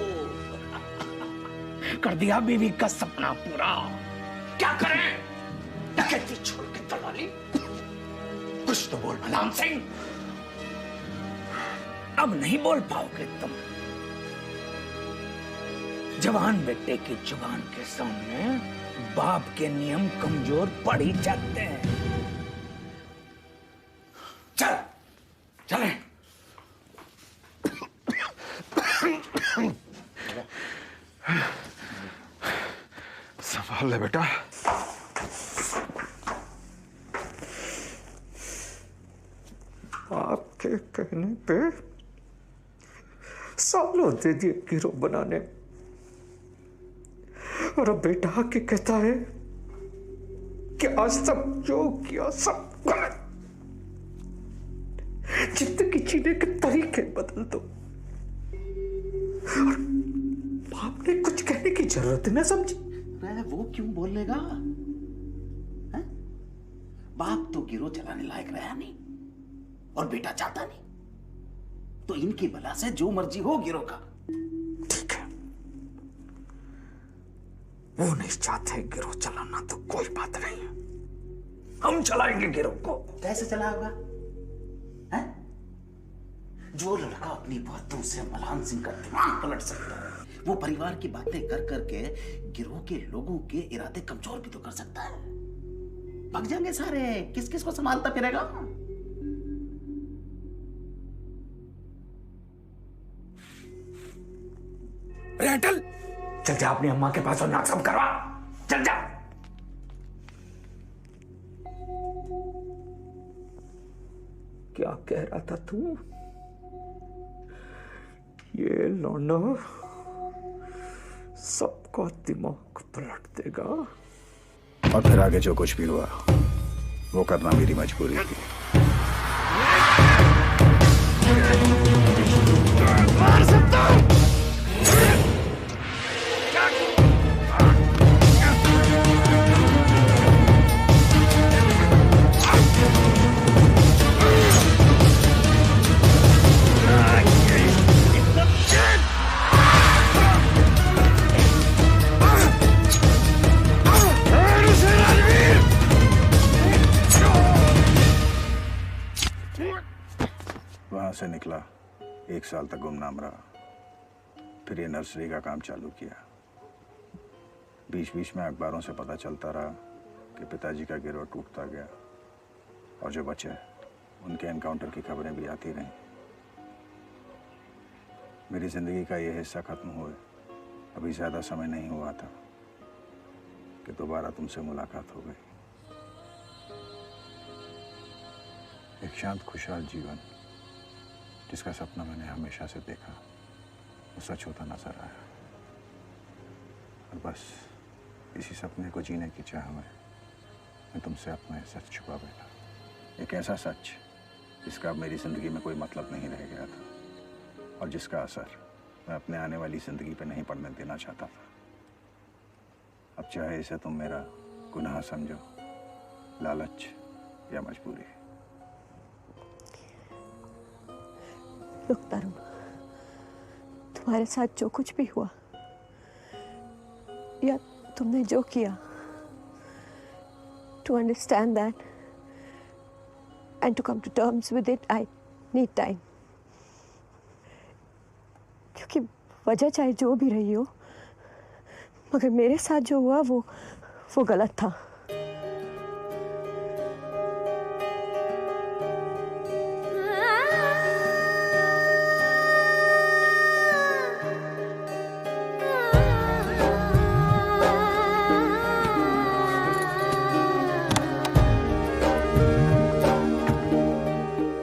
कर दिया बीवी का सपना पूरा। क्या करें? डकैती छोड़ के दलाली? कुछ तो बोल मलाम सिंह, अब नहीं बोल पाओगे तुम। जवान बेटे की जुबान के सामने बाप के नियम कमजोर पड़ ही जाते हैं। चल चले। संभाल ले बेटा। आपके कहने पे सालों दे दिए गिरोह बनाने, और अब बेटा आके कहता है कि आज तक जो किया सब गलत, जिंदगी जीने के तरीके बदल दो। और बाप ने कुछ कहने की जरूरत न समझी। वो क्यों बोलेगा? बाप तो गिरोह चलाने लायक रहा नहीं और बेटा चाहता नहीं, तो इनकी बला से जो मर्जी हो गिरोह का। ठीक है, वो नहीं चाहते गिरोह चलाना तो कोई बात नहीं है, हम चलाएंगे गिरोह को। कैसे चलाओगा? जो लड़का अपनी बातों से मल्हान सिंह का दिमाग पलट सकता है, वो परिवार की बातें कर करके गिरोह के लोगों के इरादे कमजोर भी तो कर सकता है। भाग जाएंगे सारे, किस किस को संभालता फिरेगा? रेटल, चल जा अपनी अम्मा के पास और नाक साफ करवा, चल जा। क्या कह रहा था तू? ये लौंडा सबका दिमाग पलट देगा। और फिर आगे जो कुछ भी हुआ वो करना मेरी मजबूरी थी। मार सकता हूं। वहां से निकला, 1 साल तक गुमनाम रहा, फिर ये नर्सरी का काम चालू किया। बीच बीच में अखबारों से पता चलता रहा कि पिताजी का गिरोह टूटता गया, और जो बचे उनके एनकाउंटर की खबरें भी आती रहीं। मेरी जिंदगी का ये हिस्सा खत्म हुए अभी ज्यादा समय नहीं हुआ था कि दोबारा तुमसे मुलाकात हो गई। एक शांत खुशहाल जीवन जिसका सपना मैंने हमेशा से देखा, वो सच होता नजर आया। और बस इसी सपने को जीने की चाह में मैं तुमसे अपना सच छुपा बैठा। एक ऐसा सच जिसका अब मेरी जिंदगी में कोई मतलब नहीं रह गया था और जिसका असर मैं अपने आने वाली जिंदगी पे नहीं पड़ने देना चाहता था। अब चाहे इसे तुम मेरा गुनाह समझो, लालच या मजबूरी। रुक तरुण, तुम्हारे साथ जो कुछ भी हुआ या तुमने जो किया, to understand that and to come to terms with it, I need time. क्योंकि वजह चाहे जो भी रही हो, मगर मेरे साथ जो हुआ वो गलत था।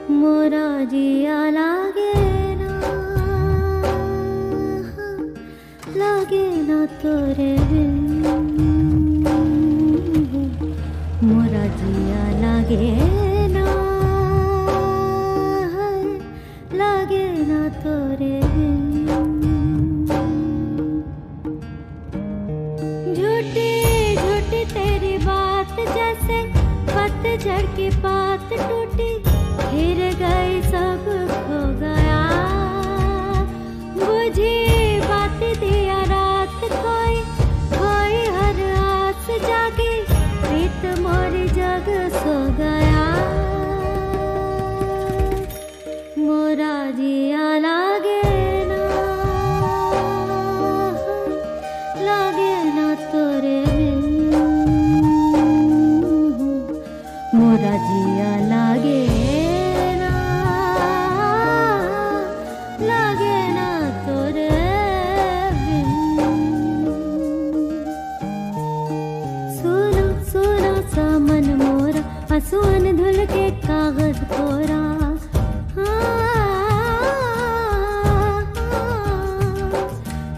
मोरा जिया लागे ना तोरे बिन, मोरा जिया लागे ना तोरे बिन। झूठी झूठी तेरी बात जैसे पतझड़ की बात टूटी, फिर गई सब खो गया। बुझी बात दिया रात खोई खोई हर आस जागी, प्रीत मोरी जग सो गया। मोरा जिया लागे ना तोरे बिन, मोरा जिया लागे ना तोरे बिन। सुनो सुनो सा मन मोरा, आंसुअन धुल के कागज कोरा।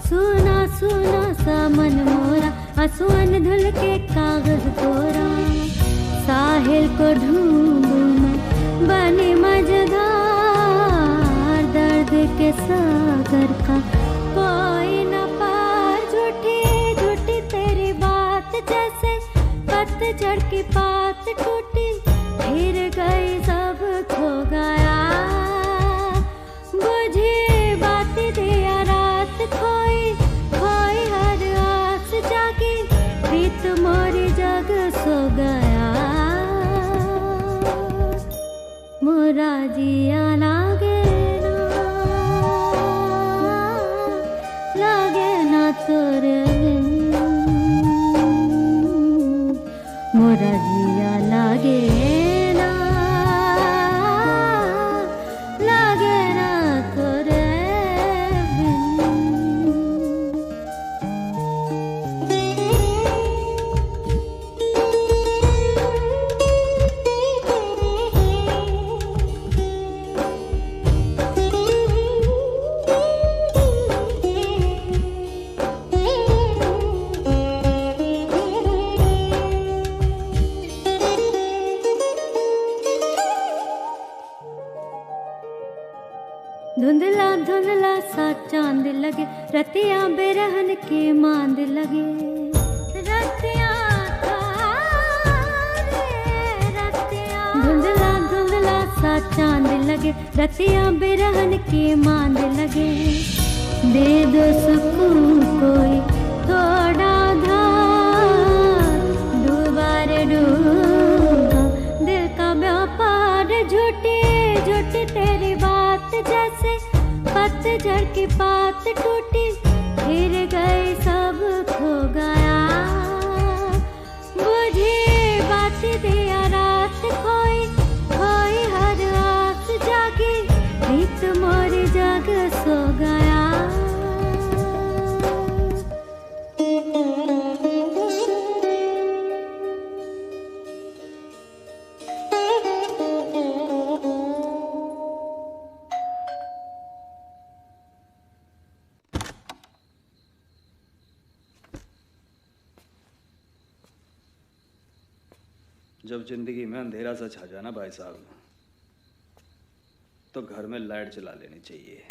सुना सुना सा मन मोरा, आंसुअन धुल के कागज कोरा। साहिल को ढूंढूं मैं बने मजेदार, दर्द के सागर का कोई न पार। झूठी झूठी तेरी बात जैसे पतझड़ की बात टूटी, फिर गई सब खो गया। बुझी बात दिया रात खोई खोई हर आस जागी, प्रीत मोरी जग सो गया। मोरा जिया लागे ना तोरे बिन, मोरा जिया लागे ना तोरे धुंधला धुंधला सा चांद लगे, रतियां बेरहन के मांद लगे। रतियां धुंधला धुंधला सा चांद लगे, रतियां बेरहन के मांद लगे। दे दो सुकून कोई थोड़ा धार, डूबा रे डूबा दिल का व्यापार। झूठी झूठी तेरी बात जैसे पतझड़ की बात टूटी, फिर गई सब खो गया। बुझी बात दिया रात खोई खोई हर आस जागी, प्रीत मोरी जग सो गया। जब जिंदगी में अंधेरा सा छा जाना भाई साहब, तो घर में लाइट जला लेनी चाहिए।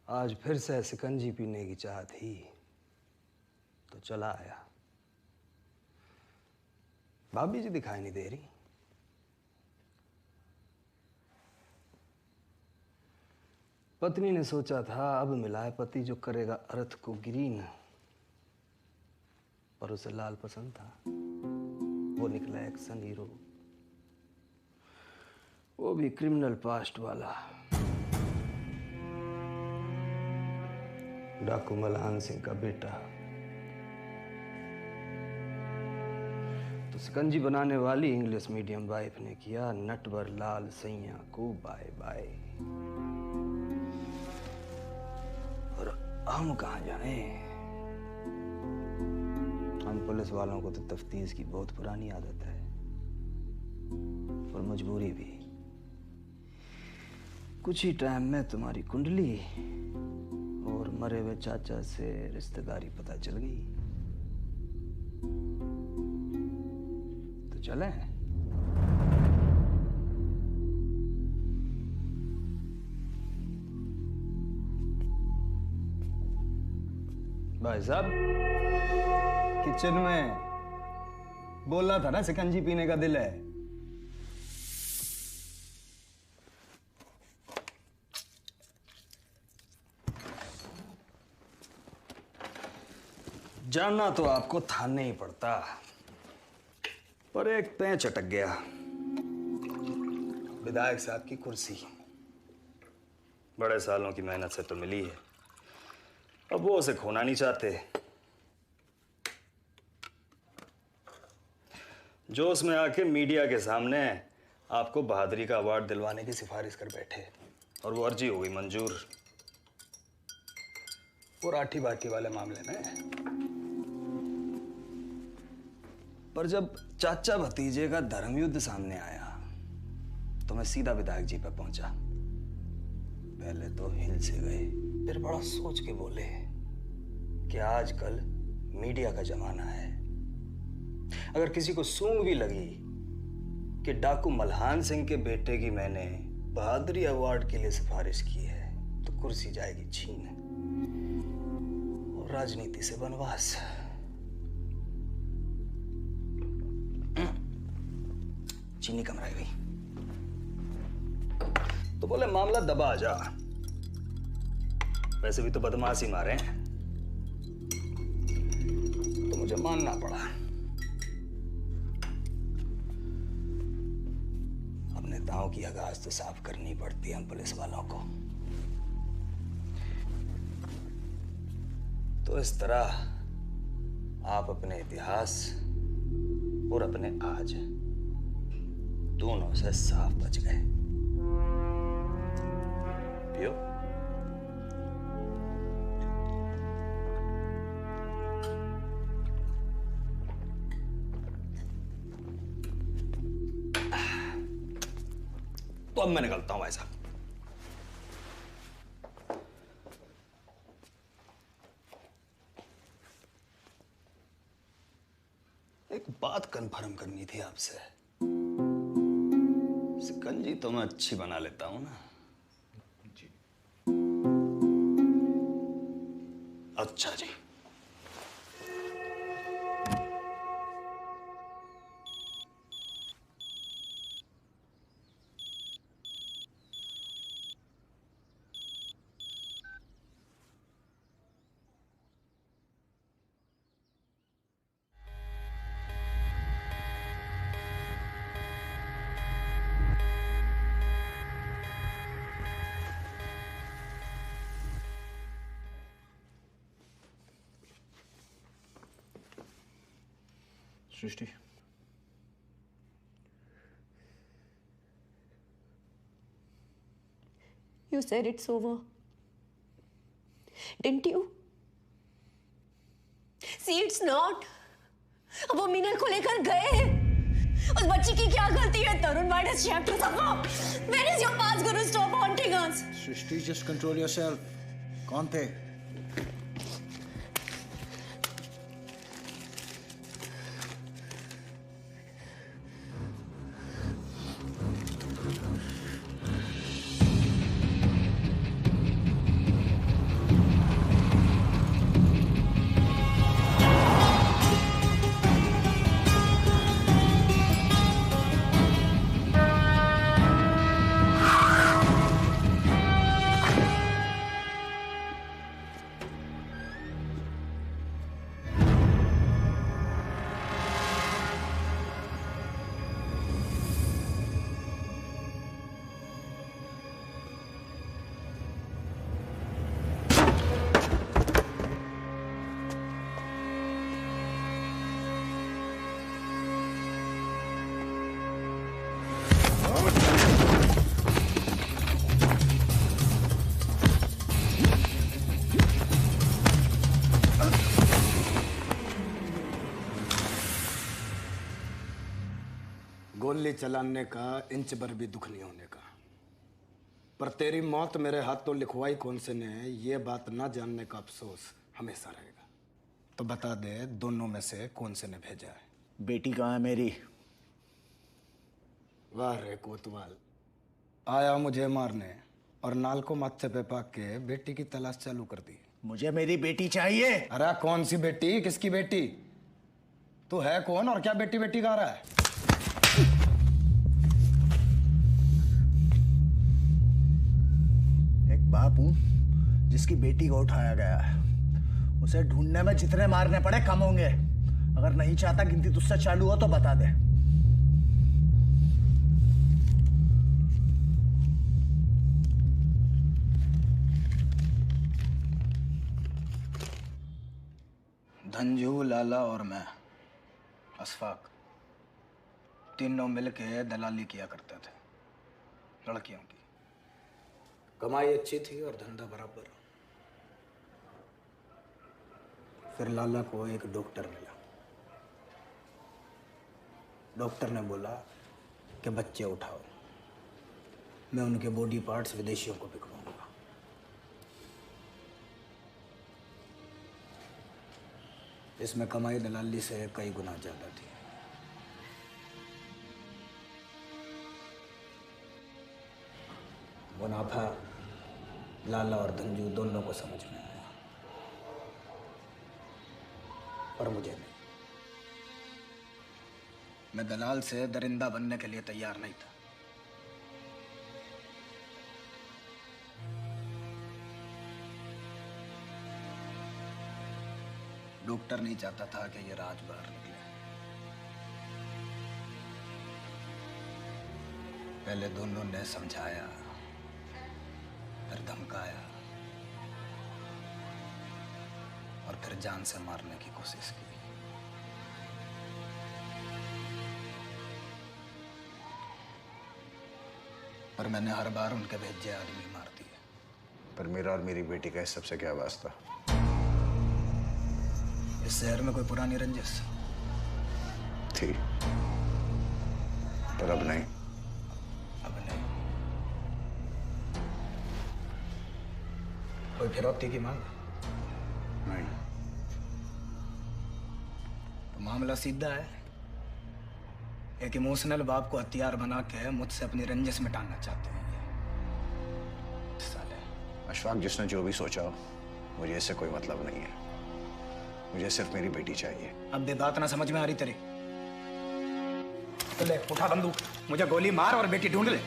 आज फिर से शिकंजी पीने की चाह थी तो चला आया। भाभी जी दिखाई नहीं दे रही। पत्नी ने सोचा था अब मिला है पति जो करेगा अर्थ को ग्रीन, पर उसे लाल पसंद था। वो निकला एक्शन हीरो, वो भी क्रिमिनल पास्ट वाला। डाकू मल्हान सिंह का बेटा। तो शिकंजी बनाने वाली इंग्लिश मीडियम वाइफ ने किया नटवर लाल सैया को बाय बाय। और हम कहाँ जाने, हम पुलिस वालों को तो तफ्तीश की बहुत पुरानी आदत है, और मजबूरी भी। कुछ ही टाइम में तुम्हारी कुंडली और मरे हुए चाचा से रिश्तेदारी पता चल गई। तो चले। भाई साहब किचन में बोला था ना शिकंजी पीने का दिल है। जानना तो आपको था नहीं पड़ता, पर एक पेंच अटक गया। विधायक साहब की कुर्सी बड़े सालों की मेहनत से तो मिली है, अब वो उसे खोना नहीं चाहते। जो उसमें आके मीडिया के सामने आपको बहादुरी का अवार्ड दिलवाने की सिफारिश कर बैठे, और वो अर्जी हो गई मंजूर। वो राठी बाटी वाले मामले में। पर जब चाचा भतीजे का धर्मयुद्ध सामने आया तो मैं सीधा विधायक जी पे पहुंचा। पहले तो हिल से गए, फिर बड़ा सोच के बोले कि आजकल मीडिया का जमाना है। अगर किसी को सूंघ भी लगी कि डाकू मल्हान सिंह के बेटे की मैंने बहादुरी अवार्ड के लिए सिफारिश की है, तो कुर्सी जाएगी छीन और राजनीति से वनवास। चीनी कम रह गई तो बोले मामला दबा जा। वैसे भी तो बदमाश ही मारे हैं, तो मुझे मानना पड़ा। अब नेताओं की आगाज तो साफ करनी पड़ती है हम पुलिस वालों को। तो इस तरह आप अपने इतिहास और अपने आज दोनों से साफ बच गए। पियो। तो अब मैं निकलता हूं भाई साहब। एक बात कंफर्म करनी थी आपसे। शिकंजी तो मैं अच्छी बना लेता हूं ना जी। अच्छा जी। सृष्टि, You said it's over, didn't you? See, it's not. अब वो मीनल को लेकर गए। उस बच्ची की क्या गलती है? तरुण why does she have to suffer? When is your past gonna stop haunting us? Srishti, just control yourself. कौन थे? गोली चलाने का इंच भर भी दुख नहीं होने का। पर तेरी मौत मेरे हाथों लिखवाई कौन से ने है, ये बात ना जानने का अफसोस हमेशा रहेगा। तो बता दे, दोनों में से कौन से ने भेजा है? बेटी कहाँ है मेरी? वाह रे कोतवाल, आया मुझे मारने और नाल को माथे पे पाक के बेटी की तलाश चालू कर दी। मुझे मेरी बेटी चाहिए। अरे कौन सी बेटी, किसकी बेटी? तू है कौन और क्या बेटी बेटी गा रहा है? एक बाप हूं जिसकी बेटी को उठाया गया है। उसे ढूंढने में जितने मारने पड़े कम होंगे। अगर नहीं चाहता गिनती तुझसे चालू हो तो बता दे। धंजू, लाला और मैं, अशफाक, तीनों मिलके दलाली किया करते थे लड़कियों की। कमाई अच्छी थी और धंधा बराबर। फिर लाला को एक डॉक्टर मिला। डॉक्टर ने बोला कि बच्चे उठाओ, मैं उनके बॉडी पार्ट्स विदेशियों को बिकवाऊंगा। इसमें कमाई दलाली से कई गुना ज्यादा थी। मुनाफा लाला और धंजू दोनों को समझ में आया, पर मुझे नहीं। मैं दलाल से दरिंदा बनने के लिए तैयार नहीं था। डॉक्टर नहीं चाहता था कि ये राज बाहर निकले। पहले दोनों ने समझाया, फिर धमकाया और फिर जान से मारने की कोशिश की। पर मैंने हर बार उनके भेजे आदमी मार दिए। पर मेरा और मेरी बेटी का इस सबसे क्या वास्ता? इस शहर में कोई पुरानी रंजिश थी, पर अब नहीं। अब नहीं। कोई फिरौती की मांग? नहीं। तो मामला सीधा है। एक इमोशनल बाप को हथियार बना के मुझसे अपनी रंजिश मिटाना चाहते हैं ये साले। अशफाक, जिसने जो भी सोचा हो, मुझे इससे कोई मतलब नहीं है। मुझे सिर्फ मेरी बेटी चाहिए। अब भी बात ना समझ में आ रही तेरी? तो ले, उठा बंदूक, मुझे गोली मार और बेटी ढूंढ ले।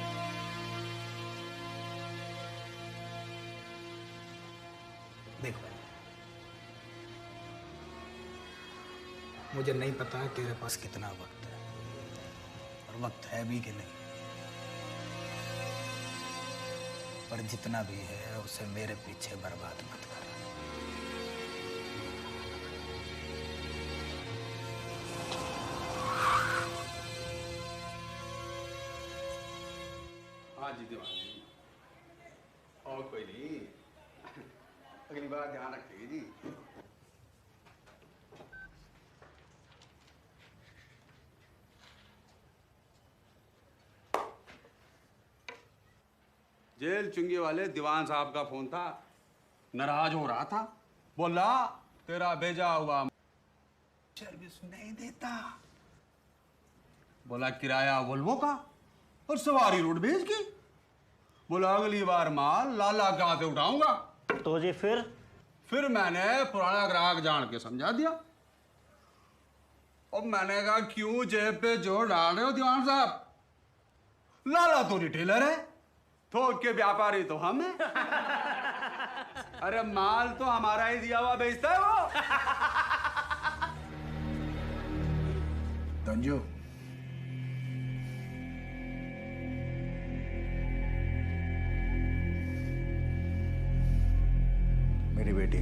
देख भाई, मुझे नहीं पता तेरे पास कितना वक्त है, और वक्त है भी कि नहीं, पर जितना भी है उसे मेरे पीछे बर्बाद मत कर। हाँ जी दीवान जी, और कोई नहीं, अगली बार ध्यान रखिए जी। जेल चुंगी वाले दीवान साहब का फोन था, नाराज हो रहा था, बोला तेरा भेजा हुआ सर्विस नहीं देता। बोला किराया वोल्वो का और सवारी रोड भेज की। बोला अगली बार माल लाला कहाँ से उठाऊंगा। तो जी फिर मैंने पुराना ग्राहक जान के समझा दिया। और मैंने कहा क्यों जेब पे जोर डाल रहे हो दीवान साहब, लाला तो रिटेलर है, थोक के व्यापारी तो हम हैं। अरे माल तो हमारा ही दिया हुआ बेचता है वो। धंजू, मेरी बेटी।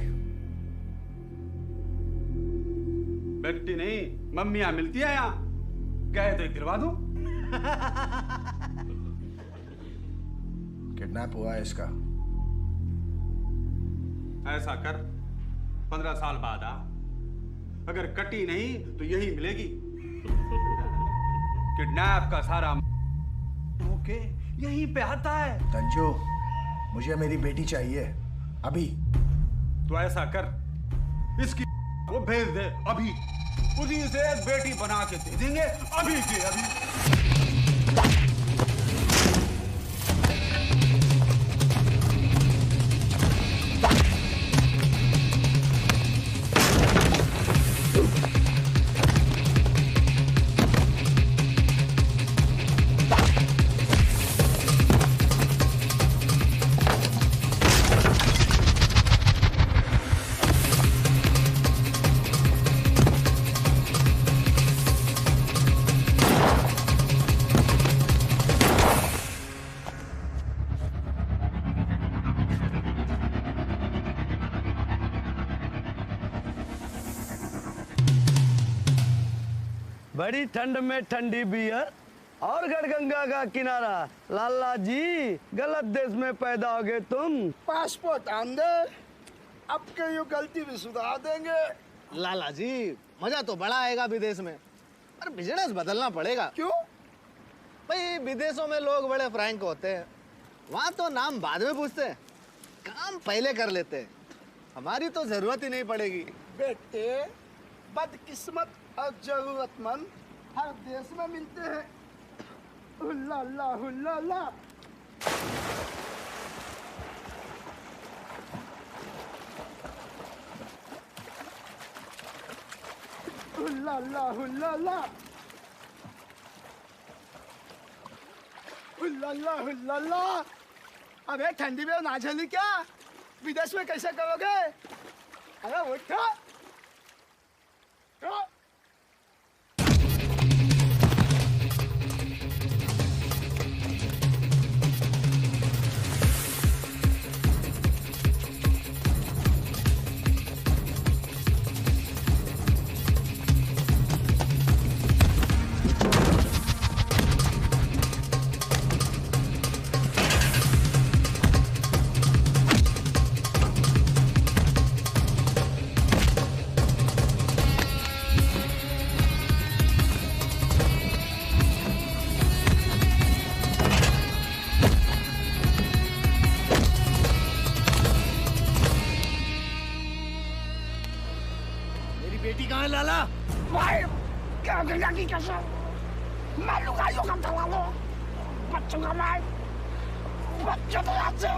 बेटी नहीं, मम्मियां मिलती है यहाँ, कहे तो दिलवा दूं। किडनैप हुआ है इसका। ऐसा कर, 15 साल बाद आ, अगर कटी नहीं तो यही मिलेगी। किडनैप का सारा ओके यहीं पे आता है। तंजू, मुझे मेरी बेटी चाहिए अभी। तो ऐसा कर, इसकी को भेज दे अभी, उसी से बेटी बना के दे देंगे अभी के अभी। बड़ी ठंड में ठंडी बियर और गढ़गंगा का किनारा। लाला जी, गलत देश में पैदा हो गए तुम। पासपोर्ट आन दे, अब के यू गलती भी सुधार देंगे। लाला जी, मजा तो बड़ा आएगा विदेश में, पर बिजनेस बदलना पड़ेगा। क्यों? भाई विदेशों में लोग बड़े फ्रैंक होते हैं, वहाँ तो नाम बाद में पूछते हैं, काम पहले कर लेते हैं। हमारी तो जरूरत ही नहीं पड़ेगी। बेटे, बदकिस्मत और जरूरतमंद हर देश में मिलते हैं। हुल्ला हुल्ला। हुल्ला हुल्ला। हुल्ला। अबे ठंडी में ना झेली क्या? विदेश में कैसे करोगे? अरे उठा। की कसम, मैं लुगाइयों का दलाल हूँ, बच्चों का मैं, बच्चों तो याद से।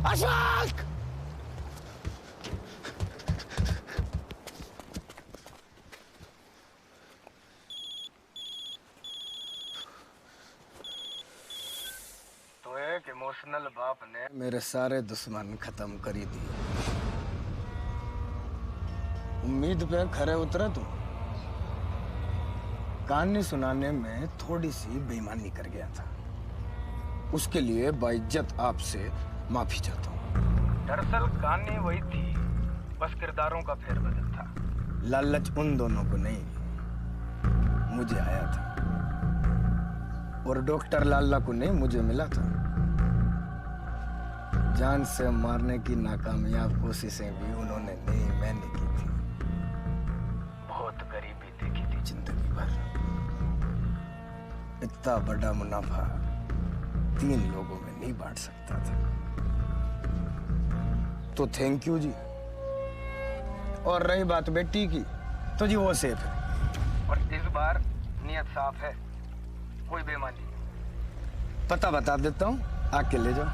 अशोक! इमोशनल बाप ने मेरे सारे दुश्मन खत्म करी दिए। उम्मीद पे खरे उतरे तुम। कहानी सुनाने में थोड़ी सी बेईमानी कर गया था, उसके लिए बाइज्जत आपसे माफी चाहता हूँ। दरअसल कहानी वही थी, बस किरदारों का फेरबदल था। लालच उन दोनों को नहीं, मुझे आया था, और डॉक्टर लाला को नहीं, मुझे मिला था। जान से मारने की नाकामयाब कोशिशें भी उन्होंने नहीं, मैंने की थी। बहुत गरीबी देखी थी जिंदगी भर। इतना बड़ा मुनाफा 3 लोगों में नहीं बांट सकता था। तो थैंक यू जी। और रही बात बेटी की, तो जी वो सेफ है, और इस बार नियत साफ है, कोई बेईमानी। पता बता देता हूँ, आके ले जाओ।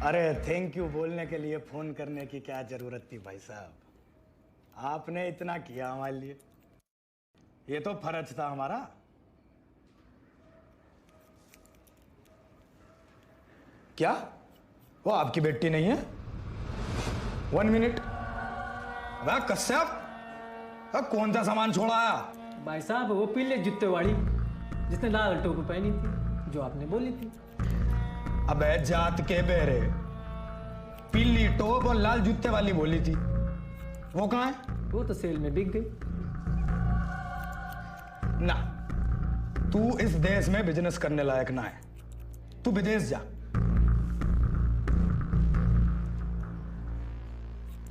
अरे थैंक यू बोलने के लिए फोन करने की क्या जरूरत थी भाई साहब? आपने इतना किया हमारे लिए, ये तो फर्ज था हमारा। क्या? वो आपकी बेटी नहीं है? 1 मिनट। वह कश्यप, कौन सा सामान छोड़ा आया? भाई साहब वो पीले जूते वाली जिसने लाल टोपी पहनी थी, जो आपने बोली थी। अबे जात के बेरे, पीली टोप और लाल जूते वाली बोली थी, वो कहाँ है? वो तो सेल में बिक गई। ना, तू इस देश में बिजनेस करने लायक ना है, तू विदेश जा।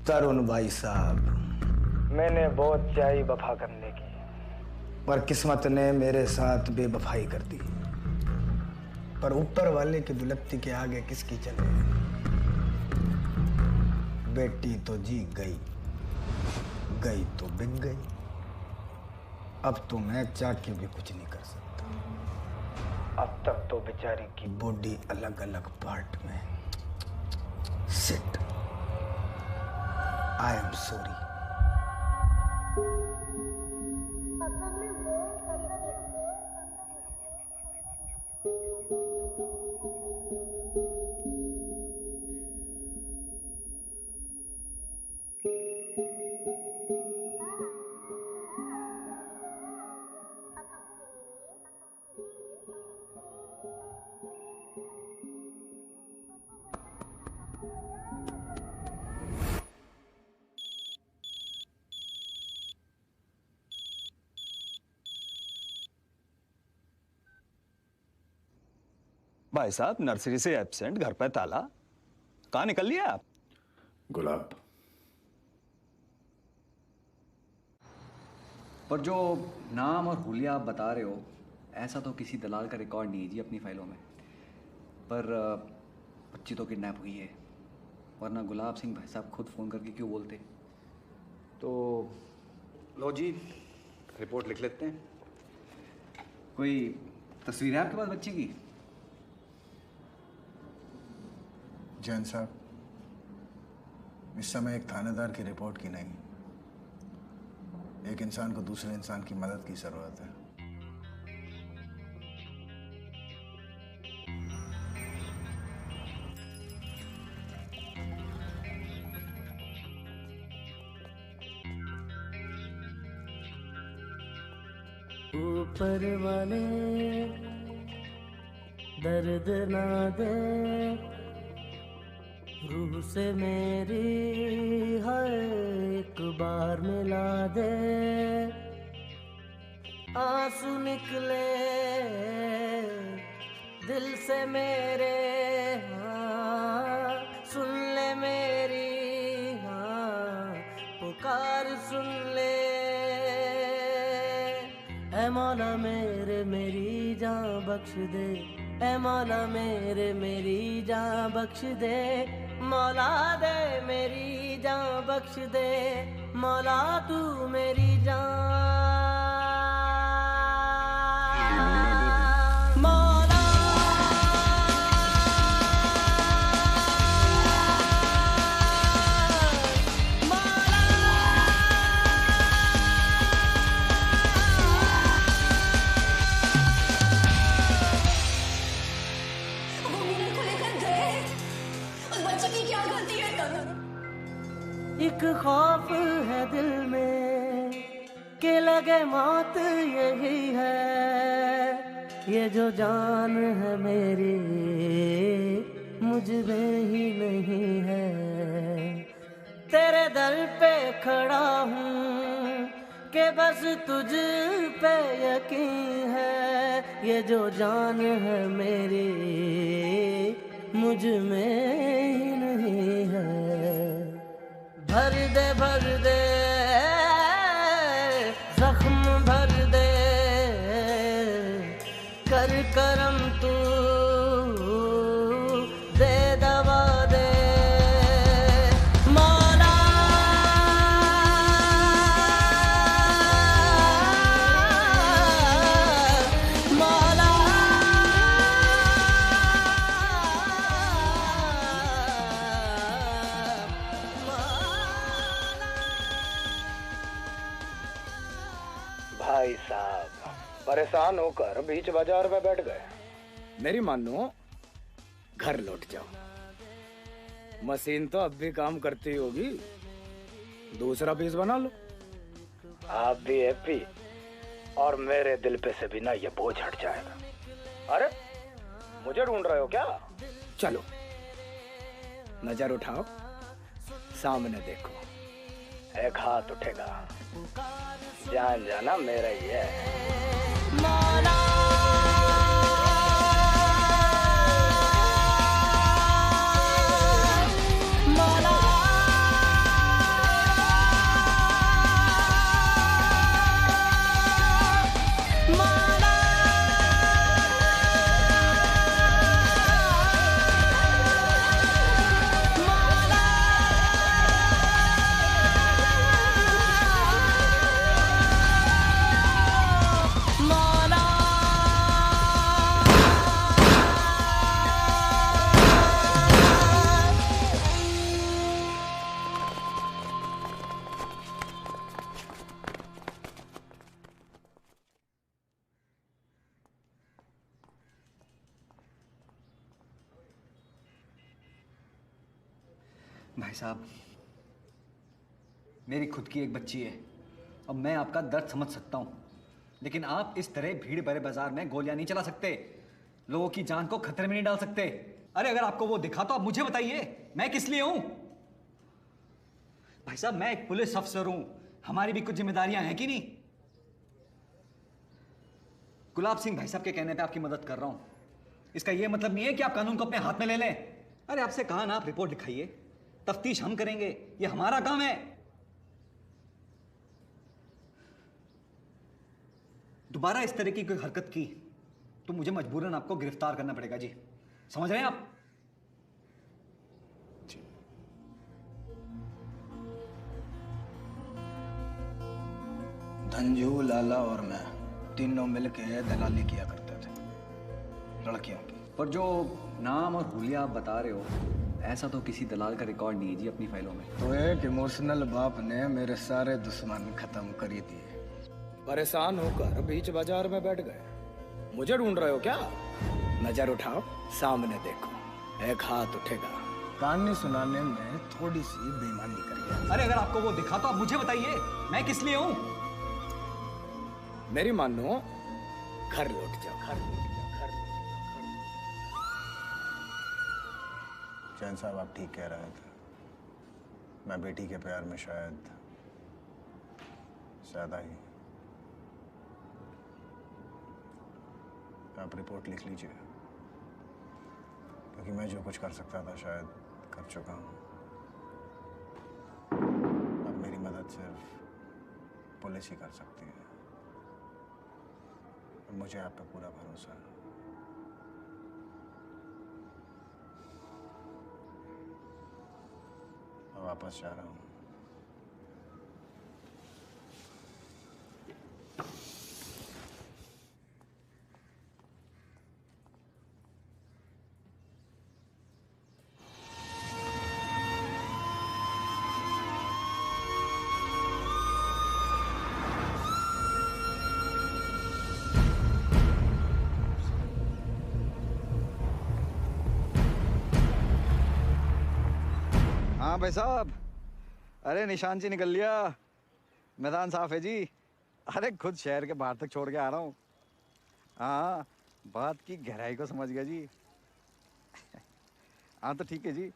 तरुण भाई साहब, मैंने बहुत चाही वफा करने की, पर किस्मत ने मेरे साथ बेवफाई कर दी। पर ऊपर वाले की बुलंदी के आगे किसकी चले? बेटी तो जी गई, गई तो बिक गई। अब तो मैं चाह के भी कुछ नहीं कर सकता। अब तक तो बेचारी की बॉडी अलग अलग पार्ट में। Sit, I am sorry. भाई साहब, नर्सरी से एब्सेंट, घर पे ताला, कहाँ निकल लिया आप? गुलाब, पर जो नाम और हुलिया आप बता रहे हो, ऐसा तो किसी दलाल का रिकॉर्ड नहीं है जी अपनी फाइलों में। पर बच्ची तो किडनैप हुई है, वरना गुलाब सिंह भाई साहब खुद फ़ोन करके क्यों बोलते? तो लो जी, रिपोर्ट लिख लेते हैं। कोई तस्वीर है आपके पास बच्ची की? जैन साहब, इस समय एक थानेदार की रिपोर्ट की नहीं, एक इंसान को दूसरे इंसान की मदद की जरूरत है। ऊपर वाले दर्द ना दे, रूह से मेरी हर एक बार मिला दे। आंसू निकले दिल से मेरे, हाँ सुन ले मेरी, हाँ पुकार सुन ले। ऐ मौला मेरे मेरी जान बख्श दे, ऐ मौला मेरे मेरी जान बख्श दे। मौला दे मेरी जान बख्श दे, मौला तू मेरी जान। मौला वो मीरा को लेकर गए, उस बच्चे की क्या गलती है तरुण? एक खौफ है दिल में कि लगे मौत यही है। ये जो जान है मेरी मुझ में ही नहीं है। तेरे दर पे खड़ा हूँ कि बस तुझ पे यकीन है। ये जो जान है मेरी मुझ में ही नहीं है। भर दे जख्म भर दे, कर करम तू दे दवा दे। मौला मौला भाई साहब परेशान होकर बीच बाजार में बैठ गए। मेरी मानो घर लौट जाओ। मशीन तो अब भी काम करती होगी, दूसरा पीस बना लो। आप भी हैप्पी और मेरे दिल पे से भी ना ये बोझ हट जाएगा। अरे मुझे ढूंढ रहे हो क्या? चलो नजर उठाओ, सामने देखो, एक हाथ उठेगा, जान जाना मेरा ही है। भाई साहब, मेरी खुद की एक बच्ची है और मैं आपका दर्द समझ सकता हूँ, लेकिन आप इस तरह भीड़ भरे बाजार में गोलियां नहीं चला सकते, लोगों की जान को खतरे में नहीं डाल सकते। अरे अगर आपको वो दिखा तो आप मुझे बताइए, मैं किस लिए हूं? भाई साहब, मैं एक पुलिस अफसर हूं, हमारी भी कुछ जिम्मेदारियां हैं कि नहीं? गुलाब सिंह भाई साहब के कहने पे आपकी मदद कर रहा हूं, इसका यह मतलब नहीं है कि आप कानून को अपने हाथ में ले लें। अरे आपसे कहा ना, आप रिपोर्ट लिखाइए, तफ्तीश हम करेंगे, ये हमारा काम है। दोबारा इस तरह की कोई हरकत की तो मुझे मजबूरन आपको गिरफ्तार करना पड़ेगा जी, समझ रहे हैं आप? धंजू, लाला और मैं तीनों मिलके दलाली किया करते थे लड़कियों की। पर जो नाम और हुलिया आप बता रहे हो, ऐसा तो किसी दलाल का रिकॉर्ड नहीं है जी अपनी फाइलों में। तो एक इमोशनल बाप ने मेरे सारे दुश्मन खत्म कर ही दिए। परेशान होकर बीच बाजार में बैठ गए, मुझे ढूंढ रहे हो क्या? नजर उठाओ, सामने देखो, एक हाथ उठेगा। कहानी सुनाने में थोड़ी सी बेईमानी करिए। अरे अगर आपको वो दिखा तो आप मुझे बताइए, मैं किस लिए हूं? मेरी मानो, घर लौट जाओ, घर लौट जाओ, घर। चैन साहब, आप ठीक कह रहे थे। मैं बेटी के प्यार में शायद ज्यादा ही। आप रिपोर्ट लिख लीजिए, क्योंकि मैं जो कुछ कर सकता था शायद कर चुका हूं। अब मेरी मदद सिर्फ पुलिस ही कर सकती है, और मुझे आप पे पूरा भरोसा है। मैं वापस जा रहा हूं। हाँ भाई साहब, अरे निशान जी निकल लिया, मैदान साफ है जी। अरे खुद शहर के बाहर तक छोड़ के आ रहा हूँ। हाँ, बात की गहराई को समझ गया जी। हाँ तो ठीक है जी।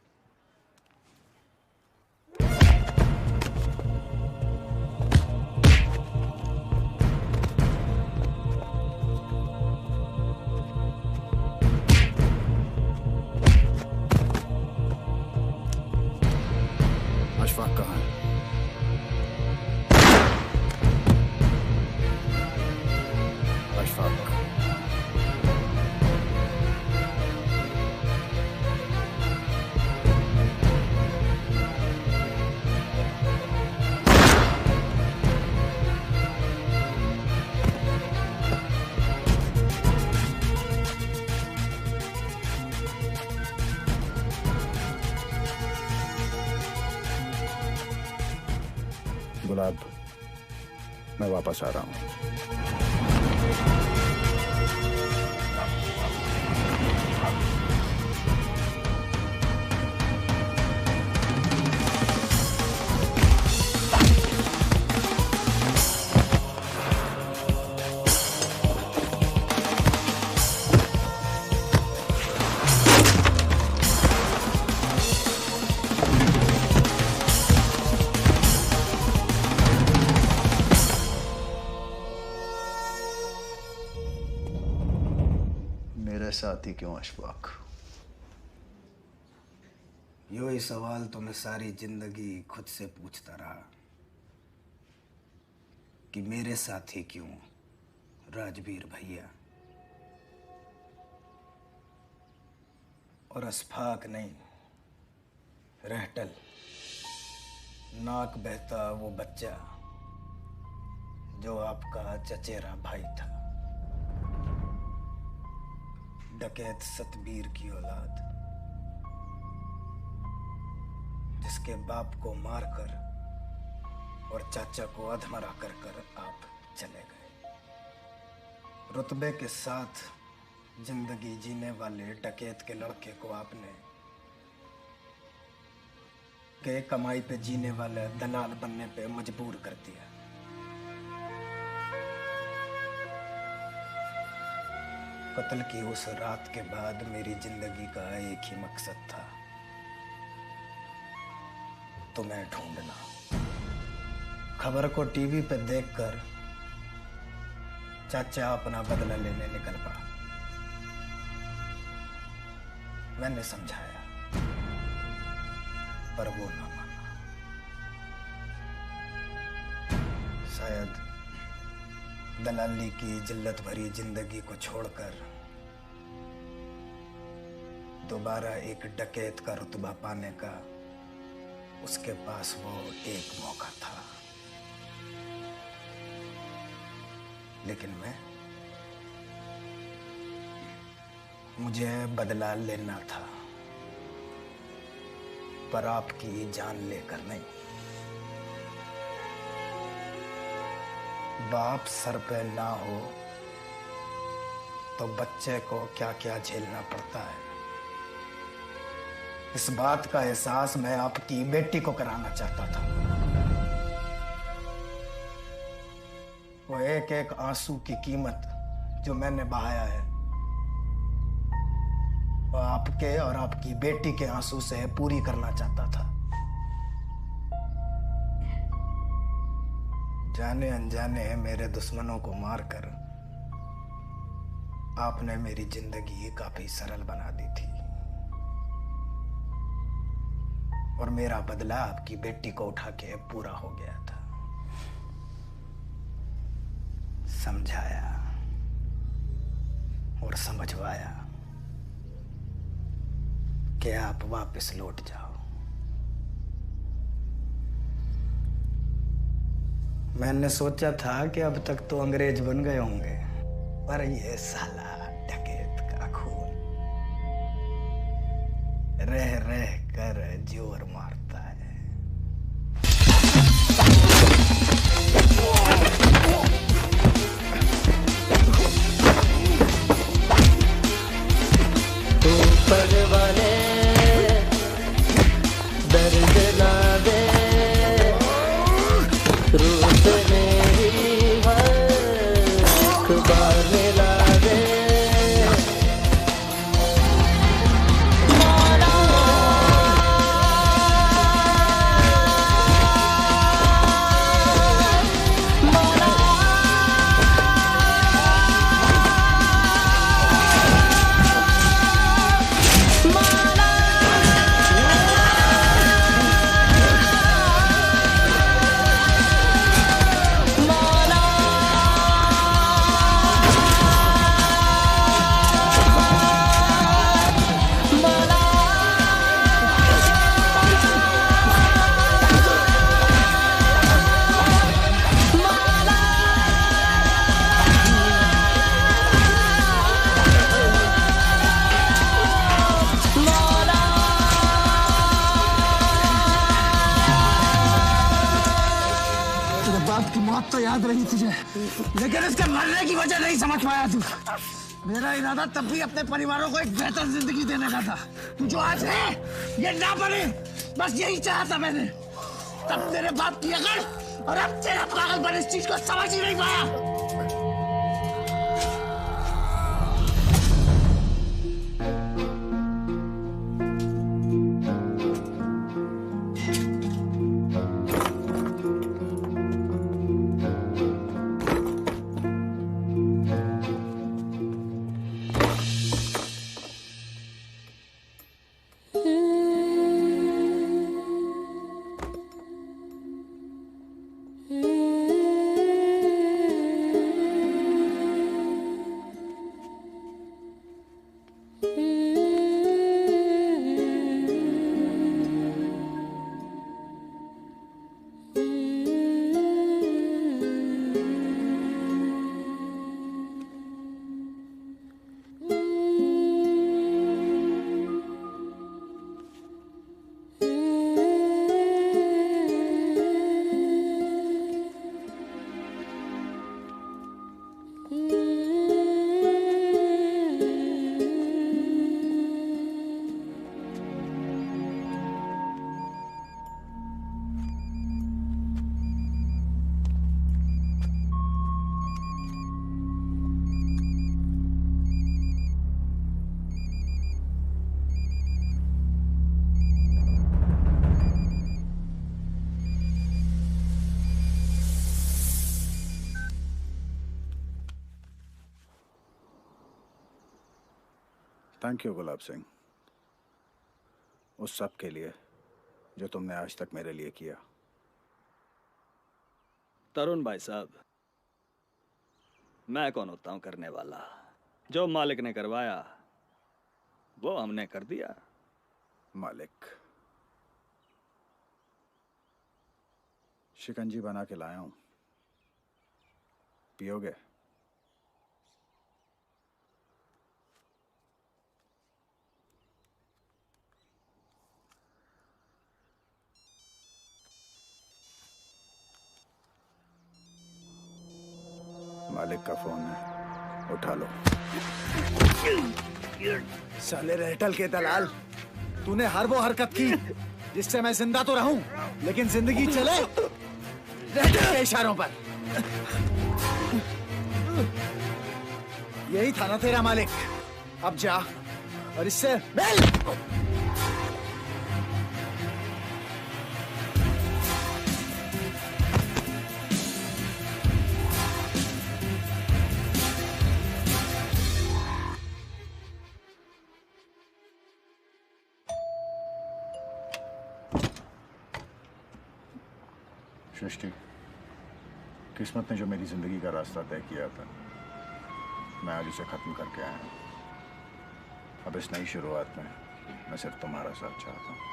अशफाक कहाँ है? अशफाक, गुलाब, मैं वापस आ रहा हूँ। डराती क्यों अशफाक? यो ही सवाल तो मैं सारी जिंदगी खुद से पूछता रहा कि मेरे साथी क्यों राजवीर भैया, और अशफाक नहीं, रहटल, नाक बहता वो बच्चा जो आपका चचेरा भाई था, डकैत सतबीर की औलाद, जिसके बाप को मारकर और चाचा को अधमरा कर आप चले गए। रुतबे के साथ जिंदगी जीने वाले डकैत के लड़के को आपने के कमाई पे जीने वाले दलाल बनने पे मजबूर कर दिया। कत्ल की उस रात के बाद मेरी जिंदगी का एक ही मकसद था, तुम्हें ढूंढना। खबर को टीवी पे देखकर चाचा अपना बदला लेने निकल पड़ा। मैंने समझाया पर वो ना माना। शायद दलाली की जिल्लत भरी जिंदगी को छोड़कर दोबारा एक डकैत का रुतबा पाने का उसके पास वो एक मौका था। लेकिन मुझे बदला लेना था, पर आपकी जान लेकर नहीं। बाप सर पे ना हो तो बच्चे को क्या क्या झेलना पड़ता है, इस बात का एहसास मैं आपकी बेटी को कराना चाहता था। वो एक एक आंसू की कीमत जो मैंने बहाया है, वो आपके और आपकी बेटी के आंसू से पूरी करना चाहता था। जाने अनजाने मेरे दुश्मनों को मारकर आपने मेरी जिंदगी काफी सरल बना दी थी, और मेरा बदला आपकी बेटी को उठा के पूरा हो गया था। समझाया और समझवाया कि आप वापस लौट जाओ। मैंने सोचा था कि अब तक तो अंग्रेज बन गए होंगे, पर ये साला डकैत का खून रह रह कर जोर मारता है। ऊपर वाले दर्द ना दे, रूठ मेरी हर खुबार मिला दे। तो याद रही तुझे, लेकिन इसके मरने की वजह नहीं समझ पाया तू। मेरा इरादा तब भी अपने परिवारों को एक बेहतर जिंदगी देने का था। तू जो आज है ये ना बने, बस यही चाहा था मैंने। तब तेरे बाप की अकड़ और अब तेरा पागलपन इस चीज को समझ ही नहीं पाया। थैंक यू गुलाब सिंह, उस सब के लिए जो तुमने आज तक मेरे लिए किया। तरुण भाई साहब, मैं कौन होता हूं करने वाला? जो मालिक ने करवाया वो हमने कर दिया। मालिक, शिकंजी बना के लाया हूं, पियोगे? मालिक का फोन है, उठा लो। साले रहटल के दलाल, तूने हर वो हरकत की जिससे मैं जिंदा तो रहूं लेकिन जिंदगी चले रहटल के इशारों पर। यही था ना तेरा मालिक? अब जा और इससे बेल। सृष्टि, किस्मत ने जो मेरी जिंदगी का रास्ता तय किया था, मैं आज उसे खत्म करके आया हूं। अब इस नई शुरुआत में मैं सिर्फ तुम्हारा साथ चाहता हूं।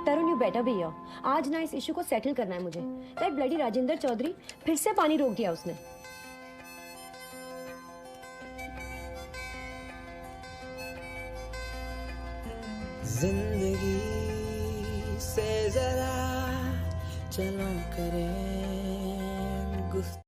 तरुण, यू बेटर भैया, आज ना इस इशू को सेटल करना है मुझे। दैट ब्लडी राजेंद्र चौधरी फिर से पानी रोक दिया उसने। जिंदगी से जरा चलो करें गुफ्त